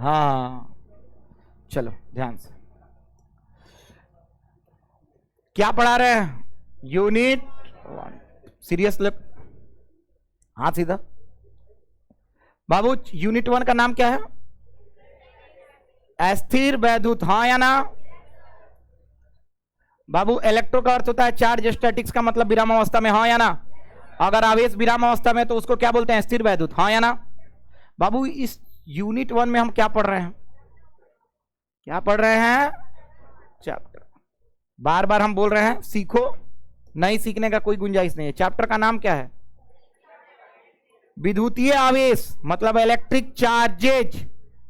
हाँ, चलो ध्यान से, क्या पढ़ा रहे हैं? यूनिट 1। सीरियस लुक, हाथ सीधा। बाबू यूनिट 1 का नाम क्या है? अस्थिर वैद्युत, हाँ या ना? बाबू इलेक्ट्रो का अर्थ होता है चार्ज, स्टैटिक्स का मतलब विराम अवस्था में, हाँ या ना? अगर आवेश विराम अवस्था में तो उसको क्या बोलते हैं? स्थिर वैद्युत, हाँ या ना? बाबू इस यूनिट 1 में हम क्या पढ़ रहे हैं? क्या पढ़ रहे हैं? चैप्टर। बार बार हम बोल रहे हैं सीखो, नहीं सीखने का कोई गुंजाइश नहीं है। चैप्टर का नाम क्या है? विद्युतीय आवेश, मतलब इलेक्ट्रिक चार्जेज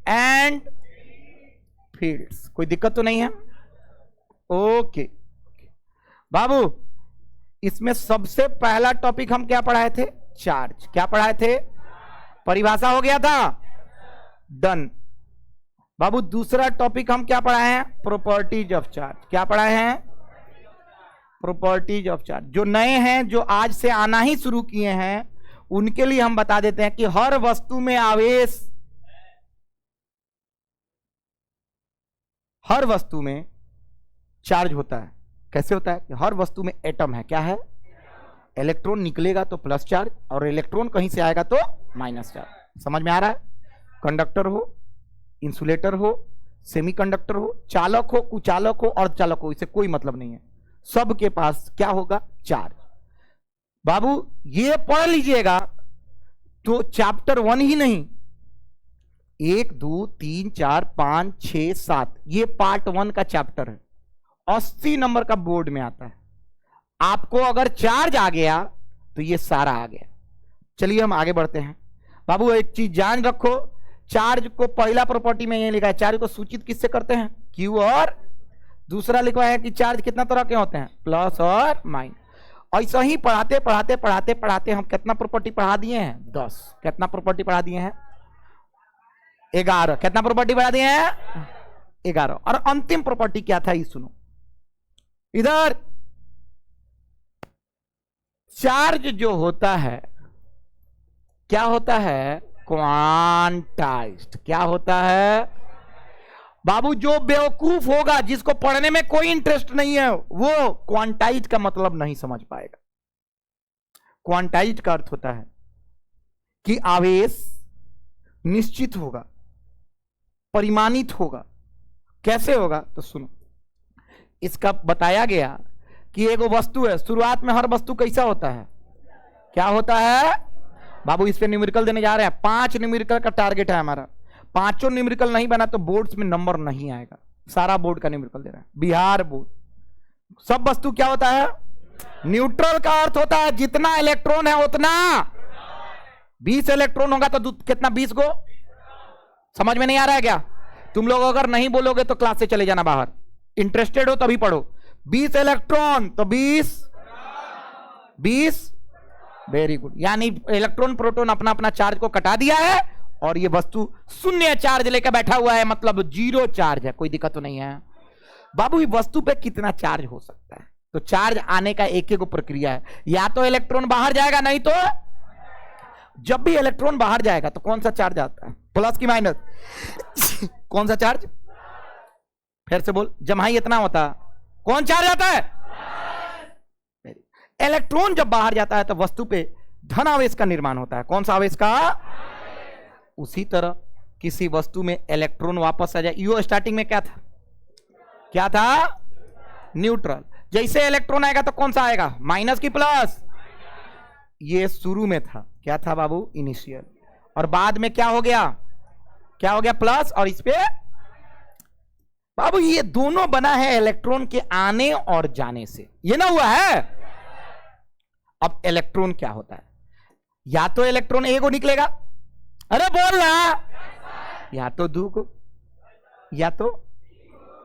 एंड फील्ड्स। कोई दिक्कत तो नहीं है? ओके बाबू, इसमें सबसे पहला टॉपिक हम क्या पढ़ाए थे? चार्ज। क्या पढ़ाए थे? परिभाषा हो गया था, डन। बाबू दूसरा टॉपिक हम क्या पढ़ाए हैं? Properties of charge. क्या पढ़ाए हैं? Properties of charge. जो नए हैं, जो आज से आना ही शुरू किए हैं, उनके लिए हम बता देते हैं कि हर वस्तु में आवेश, हर वस्तु में चार्ज होता है। कैसे होता है? कि हर वस्तु में एटम है। क्या है? इलेक्ट्रॉन निकलेगा तो प्लस चार्ज, और इलेक्ट्रॉन कहीं से आएगा तो माइनस चार्ज। समझ में आ रहा है? कंडक्टर हो, इंसुलेटर हो, सेमीकंडक्टर हो, चालक हो, कुचालक हो, अर्धचालक हो, इससे कोई मतलब नहीं है, सबके पास क्या होगा? चार्ज। बाबू ये पढ़ लीजिएगा तो चैप्टर 1 ही नहीं, 1 2 3 4 5 6 7, ये पार्ट 1 का चैप्टर है। 80 नंबर का बोर्ड में आता है। आपको अगर चार्ज आ गया तो ये सारा आ गया। चलिए हम आगे बढ़ते हैं। बाबू एक चीज जान रखो, चार्ज को पहला प्रॉपर्टी में ये लिखा है, चार्ज को सूचित किससे करते हैं? क्यू। और दूसरा लिखा है कि चार्ज कितना तरह के होते हैं? प्लस और माइनस। ऐसा ही पढ़ाते पढ़ाते पढ़ाते पढ़ाते हम कितना प्रॉपर्टी पढ़ा दिए हैं? 10। कितना प्रॉपर्टी पढ़ा दिए हैं? 11। कितना प्रॉपर्टी पढ़ा दिए हैं? 11। और अंतिम प्रॉपर्टी क्या था ये सुनो इधर। चार्ज जो होता है क्या होता है? क्वांटाइज्ड। क्या होता है? बाबू जो बेवकूफ होगा, जिसको पढ़ने में कोई इंटरेस्ट नहीं है, वो क्वांटाइज का मतलब नहीं समझ पाएगा। क्वांटाइज का अर्थ होता है कि आवेश निश्चित होगा, परिमाणित होगा। कैसे होगा? तो सुनो, इसका बताया गया कि एक वस्तु है, शुरुआत में हर वस्तु कैसा होता है? क्या होता है? बाबू इस पे न्यूमेरिकल देने जा रहे हैं। 5 न्यूमेरिकल का टारगेट है हमारा। 5 न्यूमेरिकल नहीं बना तो बोर्ड्स में नंबर नहीं आएगा। सारा बोर्ड का न्यूमेरिकल दे रहा है, बिहार बोर्ड। सब वस्तु क्या होता है? न्यूट्रल का अर्थ होता है जितना इलेक्ट्रॉन है उतना। 20 इलेक्ट्रॉन होगा तो कितना? 20 को। समझ में नहीं आ रहा है क्या? तुम लोग अगर नहीं बोलोगे तो क्लास से चले जाना बाहर। इंटरेस्टेड हो तभी पढ़ो। 20 इलेक्ट्रॉन तो 20 वेरी गुड। यानी इलेक्ट्रॉन प्रोटॉन अपना अपना चार्ज को कटा दिया है और ये वस्तु शून्य चार्ज लेकर बैठा हुआ है, मतलब 0 चार्ज है। कोई दिक्कत तो नहीं है। बाबू ये वस्तु पे कितना चार्ज हो सकता है? तो चार्ज आने का एक एक प्रक्रिया है। या तो इलेक्ट्रॉन बाहर जाएगा, नहीं तो जब भी इलेक्ट्रॉन बाहर जाएगा तो कौन सा चार्ज आता है? प्लस की माइनस? कौन सा चार्ज? फिर से बोल, जमाई इतना होता, कौन चार्ज आता है? इलेक्ट्रॉन जब बाहर जाता है तो वस्तु पे धन आवेश का निर्माण होता है। कौन सा आवेश का? उसी तरह किसी वस्तु में इलेक्ट्रॉन वापस आ जाए। यो स्टार्टिंग में क्या था? क्या था? न्यूट्रल। जैसे इलेक्ट्रॉन आएगा तो कौन सा आएगा? माइनस की प्लस? ये शुरू में था। क्या था बाबू? इनिशियल। और बाद में क्या हो गया? क्या हो गया? प्लस। और इस पे बाबू ये दोनों बना है इलेक्ट्रॉन के आने और जाने से, ये ना हुआ है। अब इलेक्ट्रॉन क्या होता है? या तो इलेक्ट्रॉन एक को निकलेगा, अरे बोल ना, या तो 2 को, या तो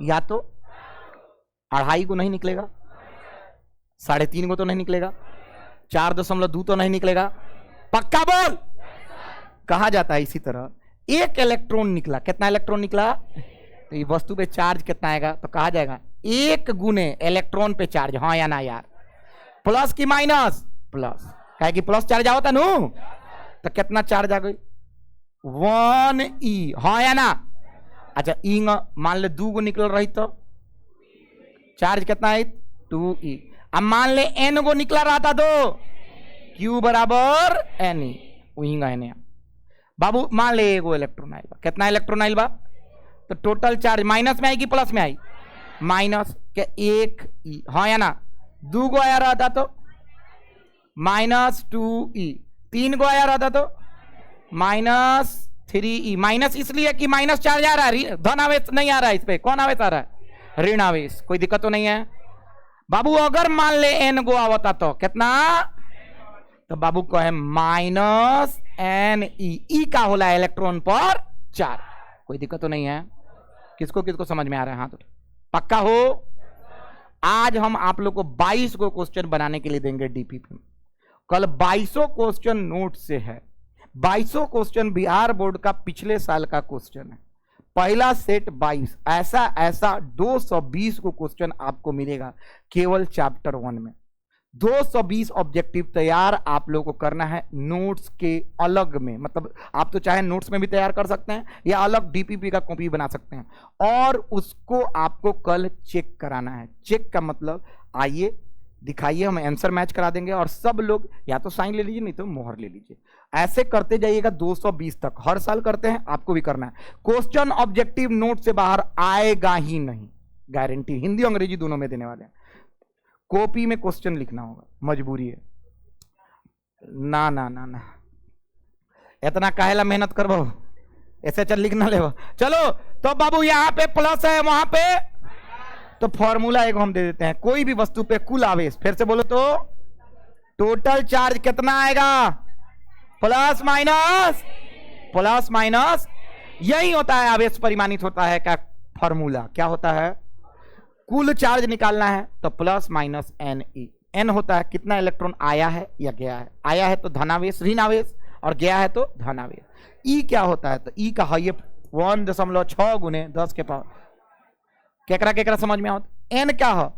2.5 को नहीं निकलेगा, 3.5 को तो नहीं निकलेगा, 4.2 तो नहीं निकलेगा। पक्का बोल। कहा जाता है इसी तरह एक इलेक्ट्रॉन निकला। कितना इलेक्ट्रॉन निकला? तो ये वस्तु पे चार्ज कितना आएगा? तो कहा जाएगा 1 गुने इलेक्ट्रॉन पे चार्ज। हाँ या ना यार? प्लस की माइनस? प्लस। कहे कि प्लस चार्ज आओ नु, तो कितना चार्ज आ गई? 1e। हाँ या ना? अच्छा इंग मान ले 2 गो निकल रही तो चार्ज कितना है 2e। अब मान ले n गो निकला रहा था तो q बराबर ne वहींगा एन। बाबू मान ले एगो इलेक्ट्रॉन आइल बा, कितना इलेक्ट्रॉन आइल बा तो टोटल चार्ज माइनस में आएगी प्लस में आई माइनस के 1e, हाँ या ना 2 गो आया रहता तो -2e, 3 गो आया रहता तो -3e। माइनस इसलिए कि माइनस चार्ज आ रहा है, धन आवेश नहीं आ रहा है, इस पे कौन आवेश आ रहा है ऋण आवेश, कोई दिक्कत तो नहीं है। बाबू अगर मान ले n गो आवता तो कितना तो बाबू कहे -ne, ई का होला इलेक्ट्रॉन पर चार्ज, कोई दिक्कत तो नहीं है। किसको किसको समझ में आ रहा है हाथ पक्का हो। आज हम आप लोग को 22 को क्वेश्चन बनाने के लिए देंगे डीपीपी में। कल 22 क्वेश्चन नोट से है, 22 क्वेश्चन बिहार बोर्ड का पिछले साल का क्वेश्चन है। पहला सेट 22, ऐसा ऐसा 220 को क्वेश्चन आपको मिलेगा केवल चैप्टर 1 में। 220 ऑब्जेक्टिव तैयार आप लोगों को करना है नोट्स के अलग में, मतलब आप तो चाहे नोट्स में भी तैयार कर सकते हैं या अलग डीपीपी का कॉपी बना सकते हैं, और उसको आपको कल चेक कराना है। चेक का मतलब आइए दिखाइए, हम आंसर मैच करा देंगे और सब लोग या तो साइन ले लीजिए नहीं तो मोहर ले लीजिए। ऐसे करते जाइएगा 220 तक, हर साल करते हैं, आपको भी करना है। क्वेश्चन ऑब्जेक्टिव नोट से बाहर आएगा ही नहीं, गारंटी। हिंदी अंग्रेजी दोनों में देने वाले हैं। कॉपी में क्वेश्चन लिखना होगा, मजबूरी है। ना ना ना ना इतना काहेला मेहनत करबो, ऐसे चल लिखना ले। चलो तो बाबू यहाँ पे प्लस है, वहां पे तो फॉर्मूला एक हम दे देते हैं। कोई भी वस्तु पे कुल आवेश, फिर से बोलो तो टोटल चार्ज कितना आएगा प्लस माइनस, यही होता है आवेश परिमाणित होता है क्या फॉर्मूला, क्या होता है कुल चार्ज निकालना है तो plus minus n e. N होता है कितना इलेक्ट्रॉन आया है या गया है, आया है तो धनावेश ऋण आवेश और गया है तो धनावेश। ई क्या होता है तो ई का है 1.6 गुने 10 के पावर, केकरा केकरा समझ में आता। एन क्या है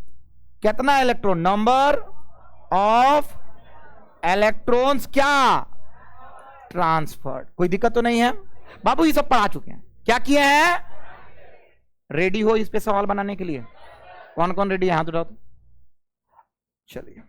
कितना इलेक्ट्रॉन, नंबर ऑफ इलेक्ट्रॉन्स क्या ट्रांसफर्ड, कोई दिक्कत तो नहीं है। बाबू ये सब पढ़ा चुके हैं, क्या किए हैं। रेडी हो इस पे सवाल बनाने के लिए, कौन कौन रेडी है हाथ उठाओ तो। चलिए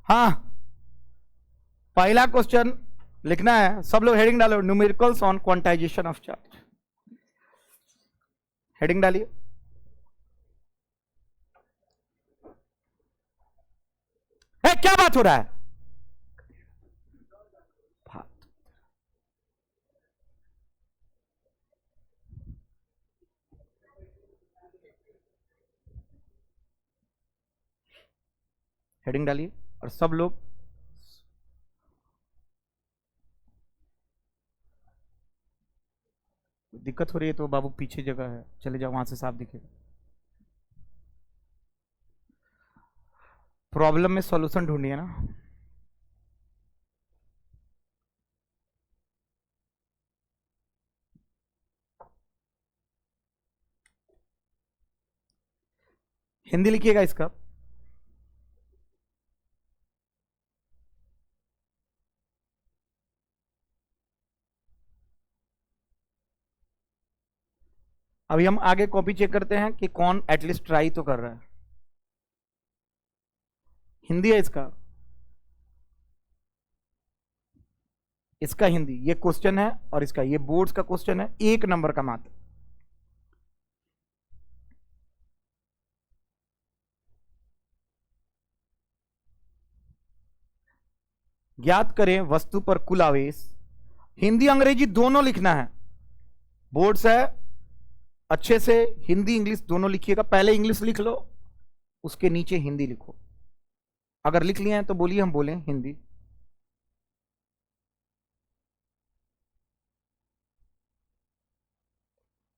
हाँ, पहला क्वेश्चन लिखना है, सब लोग हेडिंग डालो, numericals on quantization of charge. Heading डालिए। क्या बात हो रहा है, हेडिंग डालिए और सब लोग दिक्कत हो रही है तो बाबू पीछे जगह है, चले जाओ, वहां से साफ दिखेगा। प्रॉब्लम में सॉल्यूशन ढूंढिए ना। हिंदी लिखिएगा इसका। अभी हम आगे कॉपी चेक करते हैं कि कौन एटलीस्ट ट्राई तो कर रहा है। हिंदी है इसका, इसका हिंदी, ये क्वेश्चन है और इसका ये बोर्ड्स का क्वेश्चन है, 1 नंबर का मात्र। ज्ञात करें वस्तु पर कुल आवेश। हिंदी अंग्रेजी दोनों लिखना है, बोर्ड्स है, अच्छे से हिंदी इंग्लिश दोनों लिखिएगा। पहले इंग्लिश लिख लो, उसके नीचे हिंदी लिखो। अगर लिख लिए हैं तो बोलिए, हम बोलें हिंदी।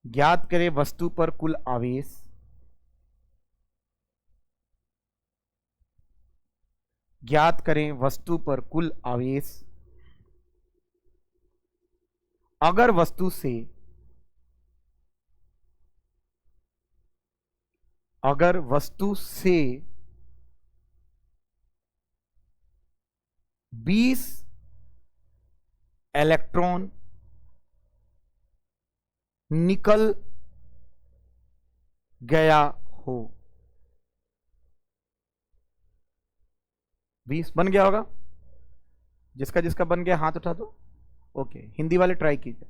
ज्ञात करें वस्तु पर कुल आवेश ज्ञात करें वस्तु पर कुल आवेश अगर वस्तु से 20 इलेक्ट्रॉन निकल गया हो। 20 बन गया होगा, जिसका जिसका बन गया हाथ उठा दो। ओके, हिंदी वाले ट्राई कीजिए।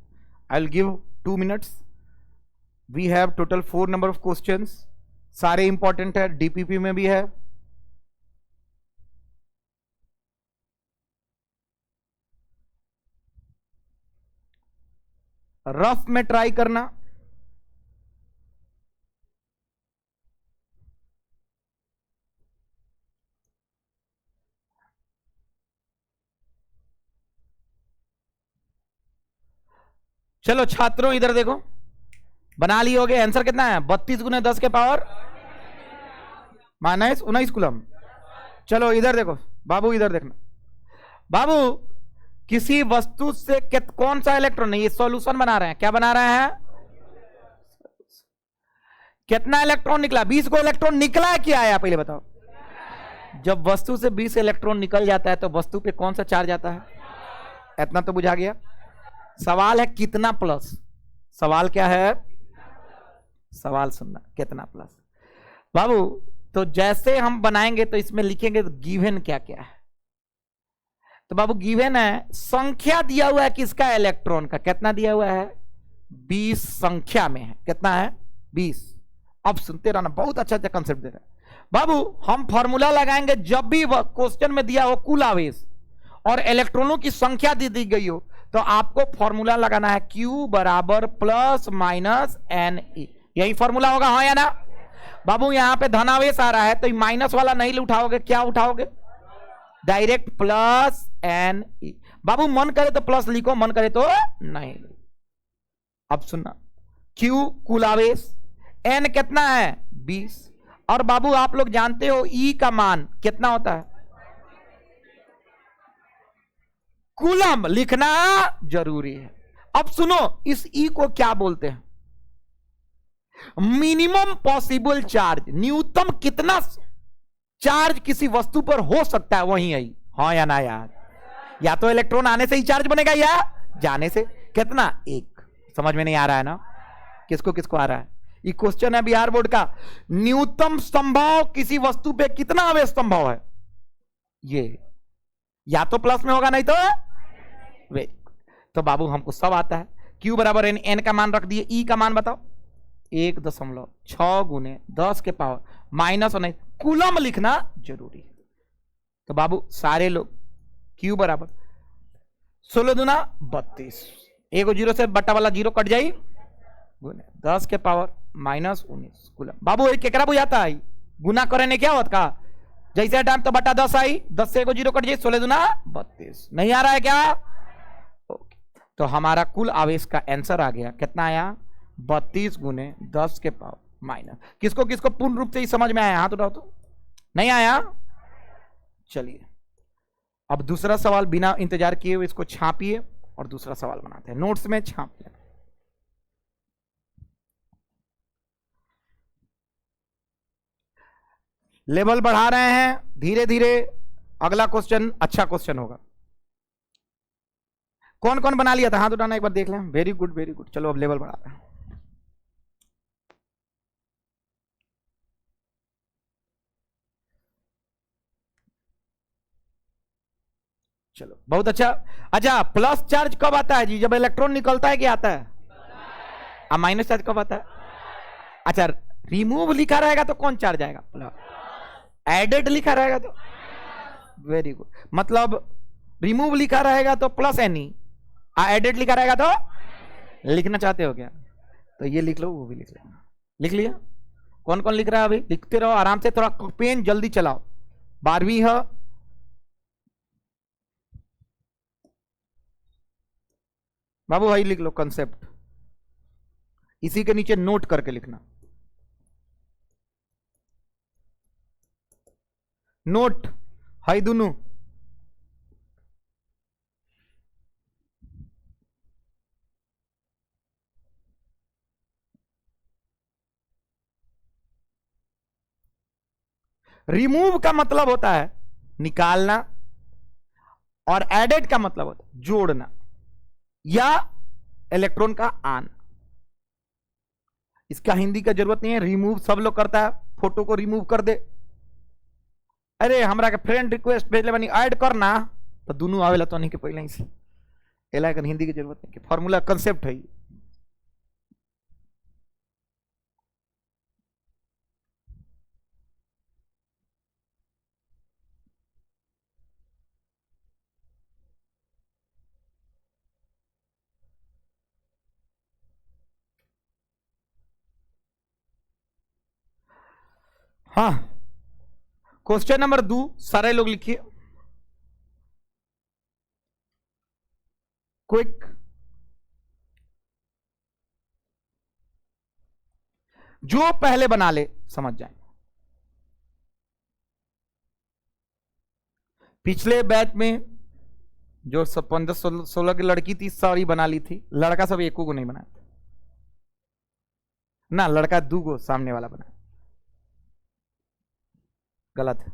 I will give 2 minutes. We have total 4 number of questions, सारे इंपॉर्टेंट है, डीपीपी में भी है। रफ में ट्राई करना। चलो छात्रों इधर देखो, बना लिए होगे। आंसर कितना है? 32 गुने 10 के पावर -19 कूलम। चलो इधर देखो बाबू, इधर देखना बाबू, किसी वस्तु से कौन सा इलेक्ट्रॉन, नहीं ये सॉल्यूशन बना रहे हैं, क्या बना रहे हैं? कितना इलेक्ट्रॉन निकला? 20 को इलेक्ट्रॉन निकला है क्या आया पहले बताओ। जब वस्तु से 20 इलेक्ट्रॉन निकल जाता है तो वस्तु पे कौन सा चार्ज आता है? इतना तो बुझा गया। सवाल है कितना प्लस। सवाल क्या है? सवाल सुनना, कितना प्लस। बाबू तो जैसे हम बनाएंगे तो इसमें लिखेंगे तो गिवन क्या क्या है। तो बाबू गिवन है, संख्या दिया हुआ है किसका? इलेक्ट्रॉन का। कितना दिया हुआ है? 20 संख्या में है। कितना है? 20। अब सुनते रहना, बहुत अच्छा अच्छा कंसेप्ट दे रहा है बाबू। हम फॉर्मूला लगाएंगे जब भी क्वेश्चन में दिया हो कुल आवेश और इलेक्ट्रॉनों की संख्या दी गई हो, तो आपको फॉर्मूला लगाना है Q बराबर प्लस माइनस NE। यही फॉर्मूला होगा, हाँ या ना? बाबू यहां पे धनावेश आ रहा है तो माइनस वाला नहीं उठाओगे, क्या उठाओगे? Direct plus NE। बाबू मन करे तो प्लस लिखो, मन करे तो नहीं। अब सुनना, Q कुल आवेश, N कितना है? 20। और बाबू आप लोग जानते हो E का मान कितना होता है? कूलम लिखना जरूरी है। अब सुनो, इस E को क्या बोलते हैं? Minimum possible charge. न्यूनतम कितना चार्ज किसी वस्तु पर हो सकता है, वही है। हाँ या ना यार? या तो इलेक्ट्रॉन आने से ही चार्ज बनेगा या जाने से। कितना? 1। समझ में नहीं आ रहा है ना? किसको किसको आ रहा है? ये क्वेश्चन है बिहार बोर्ड का। न्यूनतम संभव किसी वस्तु पे कितना आवेश संभव है? ये या तो प्लस में होगा नहीं तो वे। तो बाबू हमको सब आता है। Q बराबर N का मान रख दिए। E का मान बताओ, 1.6 गुने 10 के पावर -19 कूलम लिखना जरूरी है। तो बाबू सारे लोग Q बराबर 16 दूना 32, 1 0 से बट्टा वाला 0 कट जाई, गुने 10 के पावर -19 कूलम। बाबू एक केकरा बुझाता है? गुना करे ने क्या होता का? जैसे टाइम तो बट्टा 10 आई, 10 से 1 0 कट जाए, 16 दूना 32। नहीं आ रहा है क्या? ओके, तो हमारा कुल आवेश का आंसर आ गया। कितना आया? 32 गुने 10 के पावर माइनस। किसको किसको पूर्ण रूप से ही समझ में आया? हाथ उठाओ तो। नहीं आया? चलिए अब दूसरा सवाल बिना इंतजार किए हुए इसको छापिए और दूसरा सवाल बनाते हैं। नोट्स में छाप लें। लेवल बढ़ा रहे हैं धीरे धीरे। अगला क्वेश्चन अच्छा क्वेश्चन होगा। कौन कौन बना लिया था? हाथ उठाना एक बार देख लें। Very good very good. चलो अब लेवल बढ़ा रहे हैं। चलो बहुत अच्छा। अच्छा, प्लस चार्ज कब आता है जी? जब इलेक्ट्रॉन निकलता है क्या आता है? और माइनस चार्ज कब आता है? अच्छा, रिमूव लिखा रहेगा तो कौन चार्ज आएगा? प्लस। एडेड लिखा रहेगा तो वेरी गुड। मतलब रिमूव लिखा रहेगा तो प्लस NE, एडेड लिखा रहेगा तो लिखना चाहते हो क्या? तो ये लिख लो, वो भी लिख लेना। लिख लिया? कौन कौन लिख रहा है? अभी लिखते रहो आराम से, थोड़ा पेन जल्दी चलाओ। 12वीं है। बाबू भाई लिख लो कंसेप्ट, इसी के नीचे नोट करके लिखना। नोट हाई दोनों। रिमूव का मतलब होता है निकालना, और एडेड का मतलब होता है जोड़ना या इलेक्ट्रॉन का आना। इसका हिंदी का जरूरत नहीं है, रिमूव सब लोग करता है, फोटो को रिमूव कर दे, अरे हमरा के फ्रेंड रिक्वेस्ट भेजले बनी ऐड करना, तो दोनों आवेला तो नहीं के पहले ही से एला हिंदी की जरूरत नहीं, फॉर्मूला कंसेप्ट है। हाँ, क्वेश्चन नंबर 2 सारे लोग लिखिए क्विक। जो पहले बना ले समझ जाए। पिछले बैच में जो 15-16 की लड़की थी सारी बना ली थी, लड़का सब एको को नहीं बनाया था ना, लड़का 2 को सामने वाला बनाया, गलत है।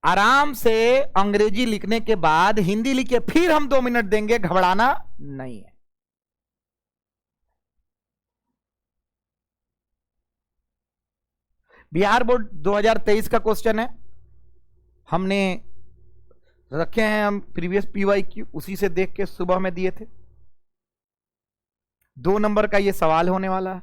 आराम से अंग्रेजी लिखने के बाद हिंदी लिखिए, फिर हम 2 मिनट देंगे, घबराना नहीं है। बिहार बोर्ड 2023 का क्वेश्चन है, हमने रखे हैं हम प्रीवियस PYQ, उसी से देख के सुबह में दिए थे। 2 नंबर का ये सवाल होने वाला है।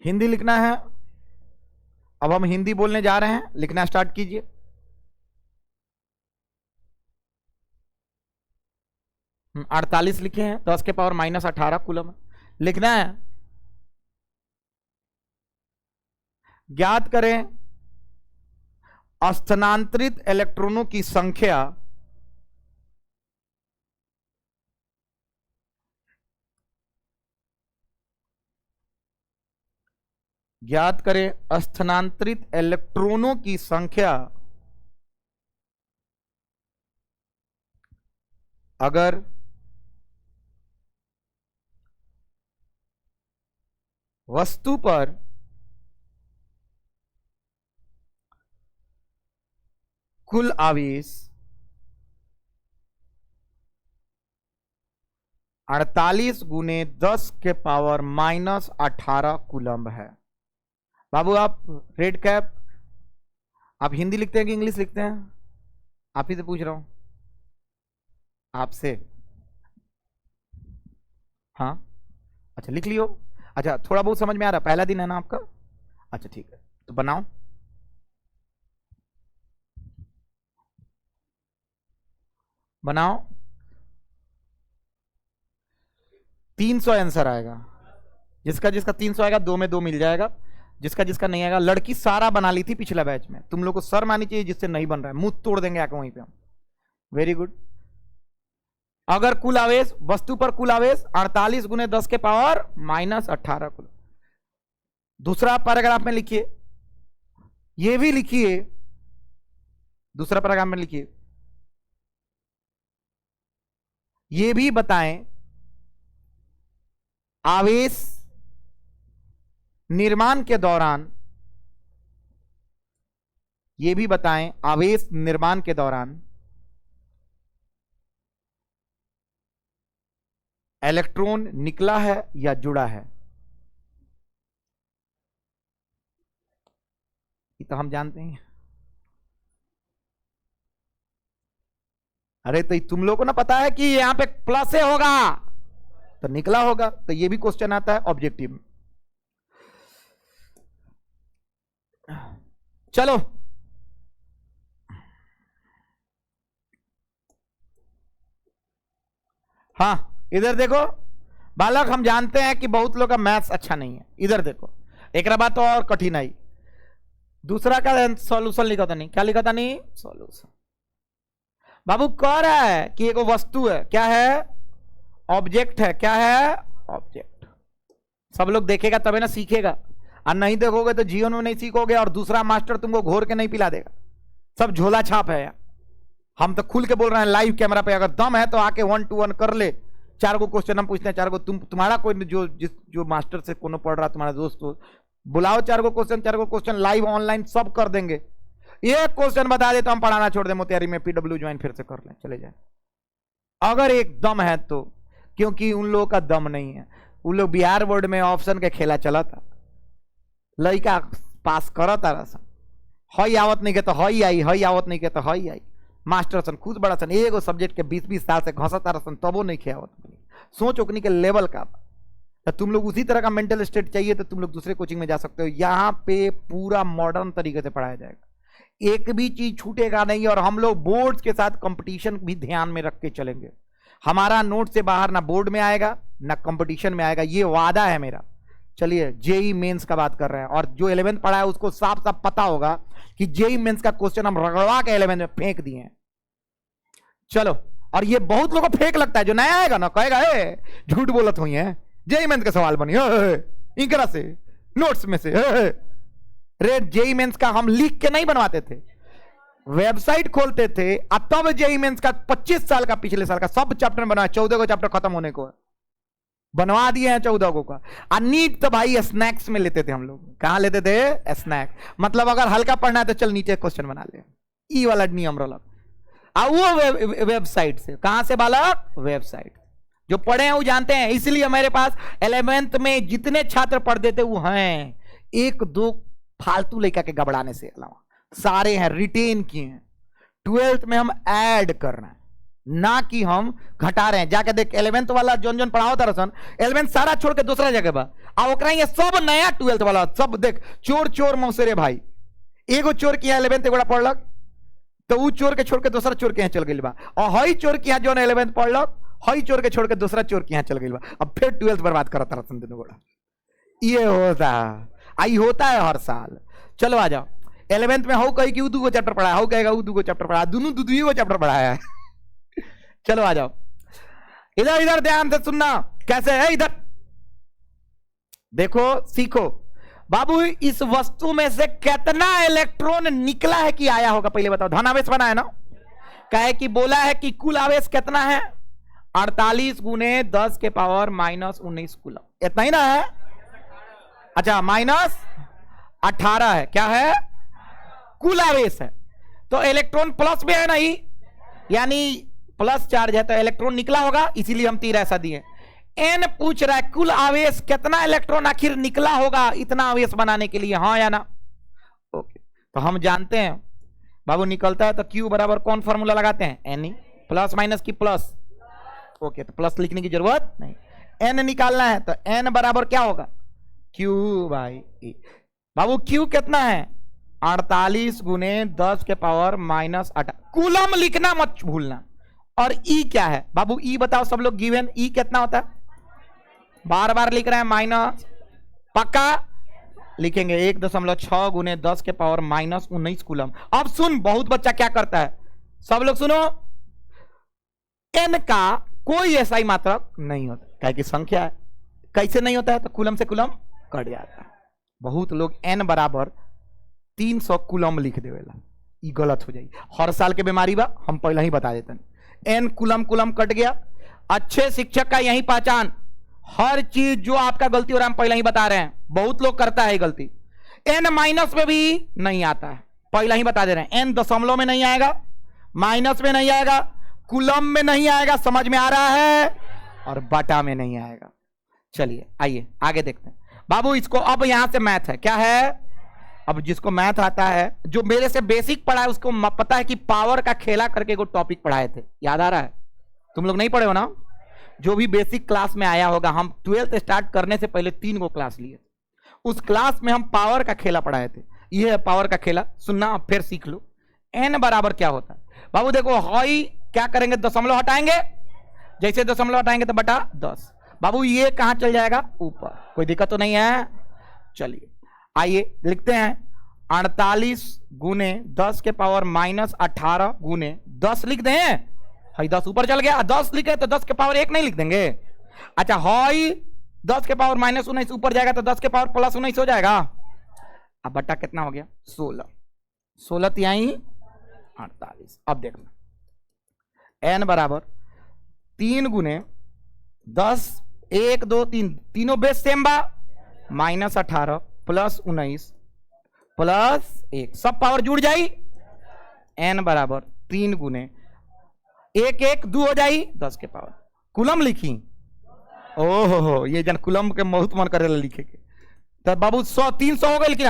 हिंदी लिखना है, अब हम हिंदी बोलने जा रहे हैं, लिखना स्टार्ट कीजिए। हम 48 लिखे हैं, 10 के पावर -18 कूलम लिखना है। ज्ञात करें स्थानांतरित इलेक्ट्रॉनों की संख्या ज्ञात करें स्थानांतरित इलेक्ट्रॉनों की संख्या अगर वस्तु पर कुल आवेश 48 गुने 10 के पावर -18 कूलम्ब है। बाबू आप रेड कैप, आप हिंदी लिखते हैं कि इंग्लिश लिखते हैं? आप ही से पूछ रहा हूं, आपसे। हाँ अच्छा, लिख लियो। अच्छा, थोड़ा बहुत समझ में आ रहा, पहला दिन है ना आपका? अच्छा ठीक है, तो बनाओ। बनाओ, 300 आंसर आएगा। जिसका जिसका 300 आएगा 2 में 2 मिल जाएगा, जिसका जिसका नहीं आएगा। लड़की सारा बना ली थी पिछला बैच में, तुम लोग को शर्म आनी चाहिए जिससे नहीं बन रहा है, मुंह तोड़ देंगे आके वहीं पे हम। Very good. अगर कुल आवेश, वस्तु पर कुल आवेश 48 गुने 10 के पावर -18 कुल। दूसरा पैराग्राफ में लिखिए, ये भी लिखिए, दूसरा पैराग्राफ में लिखिए, ये भी बताएं आवेश निर्माण के दौरान, ये भी बताएं आवेश निर्माण के दौरान इलेक्ट्रॉन निकला है या जुड़ा है। ये तो हम जानते हैं। अरे तो तुम लोग को ना पता है कि यहां पे प्लस से होगा तो निकला होगा, तो ये भी क्वेश्चन आता है ऑब्जेक्टिव में। चलो हाँ, इधर देखो बालक, हम जानते हैं कि बहुत लोग का मैथ्स अच्छा नहीं है। इधर देखो, एक बात तो और कठिनाई, दूसरा का सॉल्यूशन लिखा था नहीं, क्या लिखा था नहीं, सॉल्यूशन। बाबू कह रहा है कि एक वस्तु है, क्या है, ऑब्जेक्ट है, क्या है, ऑब्जेक्ट। सब लोग देखेगा तभी ना सीखेगा, और नहीं देखोगे तो जीवन में नहीं सीखोगे, और दूसरा मास्टर तुमको घोर के नहीं पिला देगा। सब झोला छाप है यार। हम तो खुल के बोल रहे हैं लाइव कैमरा पे, अगर दम है तो आके 1 to 1 कर ले। 4 को क्वेश्चन हम पूछते हैं, 4 को तुम्हारा कोई जो मास्टर से कोनो पढ़ रहा तुम्हारा दोस्त हो, बुलाओ 4 को क्वेश्चन लाइव ऑनलाइन सब कर देंगे। एक क्वेश्चन बता दे तो हम पढ़ाना छोड़ दे, मोतिहारी में PW ज्वाइन फिर से कर लें, चले जाए अगर एक दम है तो, क्योंकि उन लोगों का दम नहीं है। उन लोग बिहार बोर्ड में ऑप्शन के खेला चला था, लड़का पास करता रहा, हई आवत नहीं के तो हई आई, हई आवत नहीं के तो हई आई। मास्टर सन खुद बड़ा सन एगो सब्जेक्ट के 20-20 साल से घसता रसन, तबो नहीं खेवत। सोच ओकनी के लेवल का। तो तुम लोग उसी तरह का मेंटल स्टेट चाहिए तो तुम लोग दूसरे कोचिंग में जा सकते हो। यहाँ पे पूरा मॉडर्न तरीके से पढ़ाया जाएगा, एक भी चीज छूटेगा नहीं, और हम लोग बोर्ड के साथ कंपटीशन भी ध्यान में रख के चलेंगे। हमारा नोट से बाहर ना बोर्ड में आएगा ना कंपटीशन में आएगा, ये वादा है मेरा। चलिए जेई मेंस का बात कर रहे हैं, और जो 11th पढ़ा है उसको साफ साफ पता होगा कि जेई मेंस का क्वेश्चन हम रगड़वा के 11th में फेंक दिए हैं। चलो, और ये बहुत लोगों को फेक लगता है, जो नया आएगा ना कहेगा झूठ बोलत हुई है, जेई मेंस का सवाल बनी इनकरा से नोट्स में से। रेड जेई मेंस का हम लिख के नहीं बनवाते थे, वेबसाइट खोलते थे, अब तब जेई मेंस का 25 साल का पिछले साल का सब चैप्टर बनवा, 14 को चैप्टर खत्म होने को बनवा दिए हैं 14 को का। और नीट तो भाई स्नैक्स में लेते थे हम लोग। कहां लेते थे? स्नैक। मतलब अगर हल्का पढ़ना है तो चल नीचे क्वेश्चन बना ले, ई वाला नियम रोला। वो वेबसाइट से, कहां से बालक? वेबसाइट। जो पढ़े हैं वो जानते हैं, इसलिए मेरे पास 11th में जितने छात्र पढ़ते थे वो हैं, 1-2 फालतू लेकर के घबराने से अलावा सारे हैं, रिटेन किए हैं। 12th में हम ऐड कर रहे हैं, ना कि हम घटा रहे हैं। जाके देख 11th वाला जोन पढ़ाओ था रसन, 11th सारा छोड़ के दूसरा जगह बा, आ ओकरा ये सब नया 12th वाला सब देख चोर मौसेरे भाई। एगो चोर किया 11th एगोड़ा पढ़लक, तो वो चोर के छोड़ के दूसरा चोर के यहाँ चल गई बा, और हई चोर के यहाँ जो 11th पढ़लक, हई चोर के छोड़ के दूसरा चोर के यहाँ चल गई बा। अब फिर 12th बर्बाद करता रसन दोनों गोड़ा। ये होता आई होता है हर साल। चलो आ जाओ, 11th में हो कही कि 2 चैप्टर पढ़ाया, हो कहेगा 2 चैप्टर पढ़ाया, दोनों 2 चैप्टर पढ़ाया है। चलो आ जाओ, इधर इधर ध्यान से सुनना कैसे है, इधर देखो सीखो। बाबू इस वस्तु में से कितना इलेक्ट्रॉन निकला है कि आया होगा, पहले बताओ। धनावेश बना है ना, कहे कि बोला है कि कुल आवेश कितना है? 48 × 10 के पावर -19 कूलम, इतना ही ना है? अच्छा -18 है, क्या है? कुल आवेश है। तो इलेक्ट्रॉन प्लस में है नहीं, यानी प्लस चार्ज है, तो इलेक्ट्रॉन निकला होगा, इसीलिए हम तीर ऐसा दिए। एन पूछ रहा है कुल आवेश कितना इलेक्ट्रॉन आखिर निकला होगा इतना आवेश बनाने के लिए, हाँ या ना? ओके, तो हम जानते हैं बाबू निकलता है तो Q बराबर कौन फॉर्मूला लगाते हैं? एन, प्लस माइनस की प्लस। ओके, तो प्लस लिखने की जरूरत नहीं, एन निकालना है तो एन बराबर क्या होगा? Q/E। बाबू Q कितना है? 48 × 10 के पावर -18। कूलम लिखना मत भूलना। और E क्या है बाबू? E बताओ सब लोग, गिवन E कितना होता है? बार लिख रहे हैं माइनस, पक्का लिखेंगे 1.6 × 10 के पावर -19 कूलम। अब सुन, बहुत बच्चा क्या करता है, सब लोग सुनो, n का कोई ऐसा ही मात्रक नहीं होता, क्या कि संख्या है। कैसे नहीं होता है? तो कूलम से कूलम कट जाता है। बहुत लोग n बराबर 300 कूलम लिख देवेला, ये गलत हो जाएगी। हर साल के बीमारी बा, हम पहले ही बता देते हैं। n कूलम कट गया। अच्छे शिक्षक का यही पहचान, हर चीज जो आपका गलती हो रहा है हम पहले ही बता रहे हैं। बहुत लोग करता है गलती, n माइनस में भी नहीं आता है, पहले ही बता दे रहे हैं। n दशमलव में नहीं आएगा, माइनस में नहीं आएगा, कूलम में नहीं आएगा, समझ में आ रहा है, और बटा में नहीं आएगा। चलिए आइए आगे देखते हैं बाबू इसको। अब यहां से मैथ है, क्या है? अब जिसको मैथ आता है, जो मेरे से बेसिक पढ़ा है, उसको पता है कि पावर का खेला करके एक टॉपिक पढ़ाए थे, याद आ रहा है? तुम लोग नहीं पढ़े हो ना? जो भी बेसिक क्लास में आया होगा, हम 12th स्टार्ट करने से पहले 3 गो क्लास लिए, उस क्लास में हम पावर का खेला पढ़ाए थे। ये है पावर का खेला, सुनना फिर सीख लो। n बराबर क्या होता है बाबू? देखो हई क्या करेंगे, दशमलव हटाएंगे, जैसे दशमलव हटाएंगे तो बटा 10। बाबू ये कहां चल जाएगा? ऊपर। कोई दिक्कत तो नहीं है? चलिए आइए लिखते हैं, 48 गुने 10 के पावर -18 गुने 10 लिख दें। हाई 10 ऊपर चल गया, 10 लिखे तो 10 के पावर 1 नहीं लिख देंगे। अच्छा हाई 10 के पावर -19 ऊपर जाएगा तो 10 के पावर +19 हो जाएगा। अब बट्टा कितना हो गया 16, 16 तिहाई 48। अब देखना n बराबर 3 गुने 10, 1 2 3 तीनों बेस सेम बा, -18 +19 +1 सब पावर जुड़ जाई। n बराबर 3 गुने 1 1 2 हो जाई 10 के पावर। कुलम लिखी, ओहो ये जन कुलम के बहुत मन करे लिखे के, तो बाबू 100 300 हो गए, लेकिन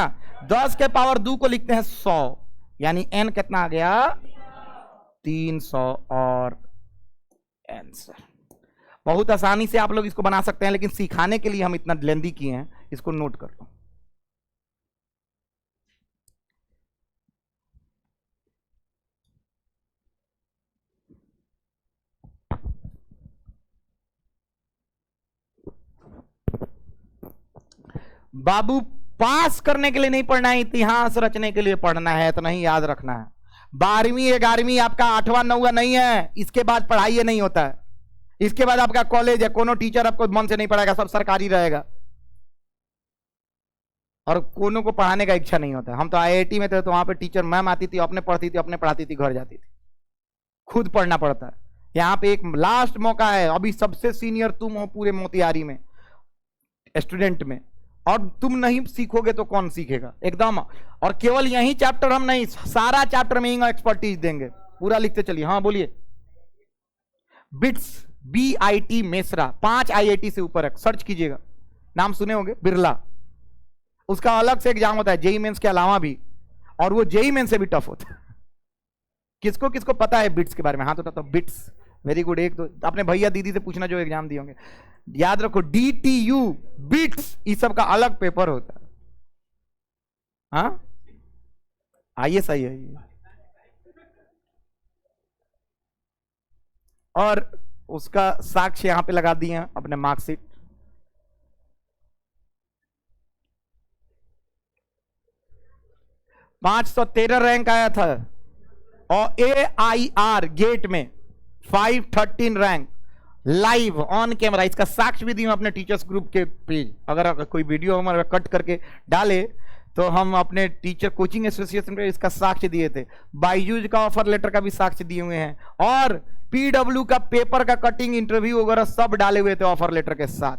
10 के पावर 2 को लिखते हैं 100, यानी n कितना आ गया 300 और आंसर। बहुत आसानी से आप लोग इसको बना सकते हैं, लेकिन सिखाने के लिए हम इतना लेंदी किए हैं, इसको नोट कर लो। बाबू पास करने के लिए नहीं पढ़ना है, इतिहास रचने के लिए पढ़ना है, तो नहीं याद रखना है। 12वीं 11वीं आपका 8वां 9वां नहीं है, इसके बाद पढ़ाई नहीं होता है। इसके बाद आपका कॉलेज है, कोनो टीचर आपको मन से नहीं पढ़ाएगा, सब सरकारी रहेगा, और कोनो को पढ़ाने का इच्छा नहीं होता। हम तो IIT में थे, तो वहां पे टीचर मैम आती थी, अपने पढ़ती थी, अपने पढ़ाती थी, घर जाती थी, खुद पढ़ना पड़ता है। यहाँ पे एक लास्ट मौका है, अभी सबसे सीनियर तुम हो पूरे मोतिहारी में स्टूडेंट में, और तुम नहीं सीखोगे तो कौन सीखेगा एकदम। और केवल यही चैप्टर हम नहीं, सारा चैप्टर में ही एक्सपर्टीज देंगे। पूरा लिखते चलिए। हाँ बोलिए। बिट्स BIT मेसरा 5 IIT से ऊपर है, सर्च कीजिएगा, नाम सुने होंगे, बिरला। उसका अलग से एग्जाम होता है जेईई मेंस के अलावा भी, और वो जेईई मेंस से भी टफ होता है। किसको किसको पता है बिट्स के बारे में? हाथ उठाता हूं। Bits, very good. एक दो अपने भैया दीदी से पूछना जो एग्जाम दिए होंगे। याद रखो DTU बिट्स इस सब का अलग पेपर होता है। हाँ आइए, सही है ये। और उसका साक्ष्य यहां पे लगा दिए हैं अपने मार्कशीट। $513 रैंक आया था, और AIR गेट में 513 रैंक, लाइव ऑन कैमरा। इसका साक्ष्य भी दिए अपने टीचर्स ग्रुप के पेज। अगर कोई वीडियो हमारा कट करके डाले तो हम अपने टीचर कोचिंग एसोसिएशन पे इसका साक्ष्य दिए थे। बायजूज का ऑफर लेटर का भी साक्ष्य दिए हुए हैं, और PW का पेपर का कटिंग, इंटरव्यू वगैरह सब डाले हुए थे ऑफर लेटर के साथ।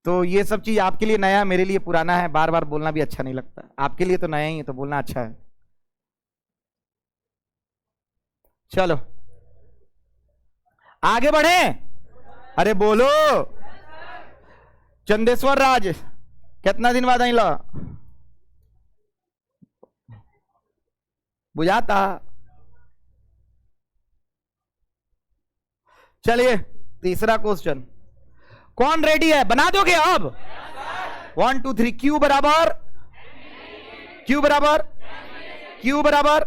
तो ये सब चीज आपके लिए नया, मेरे लिए पुराना है, बार बार बोलना भी अच्छा नहीं लगता। आपके लिए तो नया ही है, तो बोलना अच्छा है। चलो आगे बढ़े। अरे बोलो। चंदेश्वर राज कितना दिन बाद आई ला बुझाता। चलिए तीसरा क्वेश्चन, कौन रेडी है? बना दोगे अब? 1 2 3। Q बराबर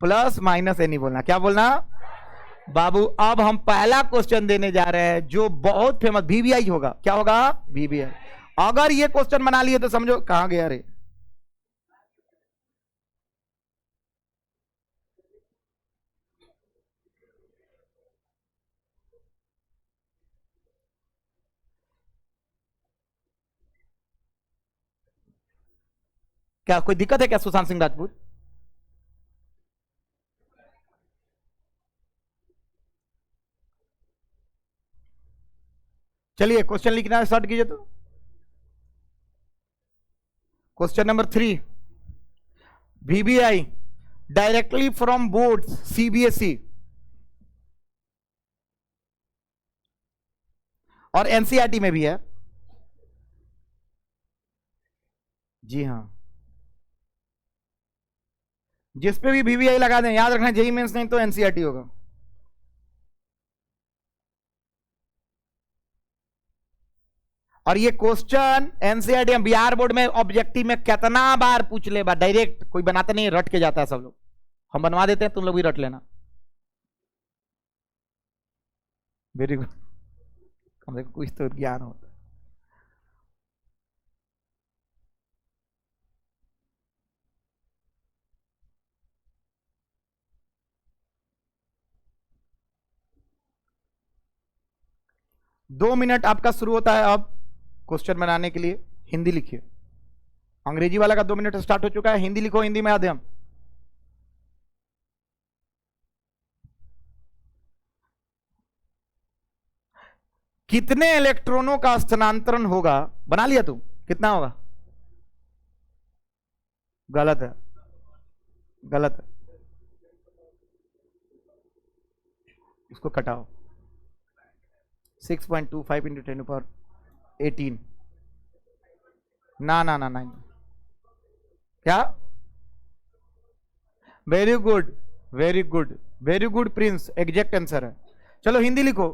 प्लस माइनस ए नहीं बोलना। क्या बोलना बाबू? अब हम पहला क्वेश्चन देने जा रहे हैं जो बहुत फेमस, VBI होगा। क्या होगा? VBI। अगर ये क्वेश्चन बना लिए तो समझो कहां गया रे। क्या कोई दिक्कत है क्या सुशांत सिंह राजपूत? चलिए क्वेश्चन लिखना स्टार्ट कीजिए। तो question number 3, VBI directly from board CBSE और NCERT में भी है। जी हाँ, जिस पे भी VBI लगा दें, याद रखना जेईई मेंस नहीं तो NCERT होगा। और ये क्वेश्चन NCERT बिहार बोर्ड में ऑब्जेक्टिव में कितना बार पूछ ले बा, डायरेक्ट कोई बनाता नहीं, रट के जाता है सब लोग। हम बनवा देते हैं, तुम लोग भी रट लेना। वेरी गुड, कम से कम कुछ तो ज्ञान होता है। 2 मिनट आपका शुरू होता है अब क्वेश्चन बनाने के लिए। हिंदी लिखिए। अंग्रेजी वाला का 2 मिनट स्टार्ट हो चुका है, हिंदी लिखो, हिंदी में माध्यम। कितने इलेक्ट्रॉनों का स्थानांतरण होगा, बना लिया तू, कितना होगा? गलत है, गलत है, इसको कटाओ। 6.25 इंटू 10⁻18। ना ना ना ना, क्या? Very good, very good, very good Prince, exact answer है। चलो हिंदी लिखो।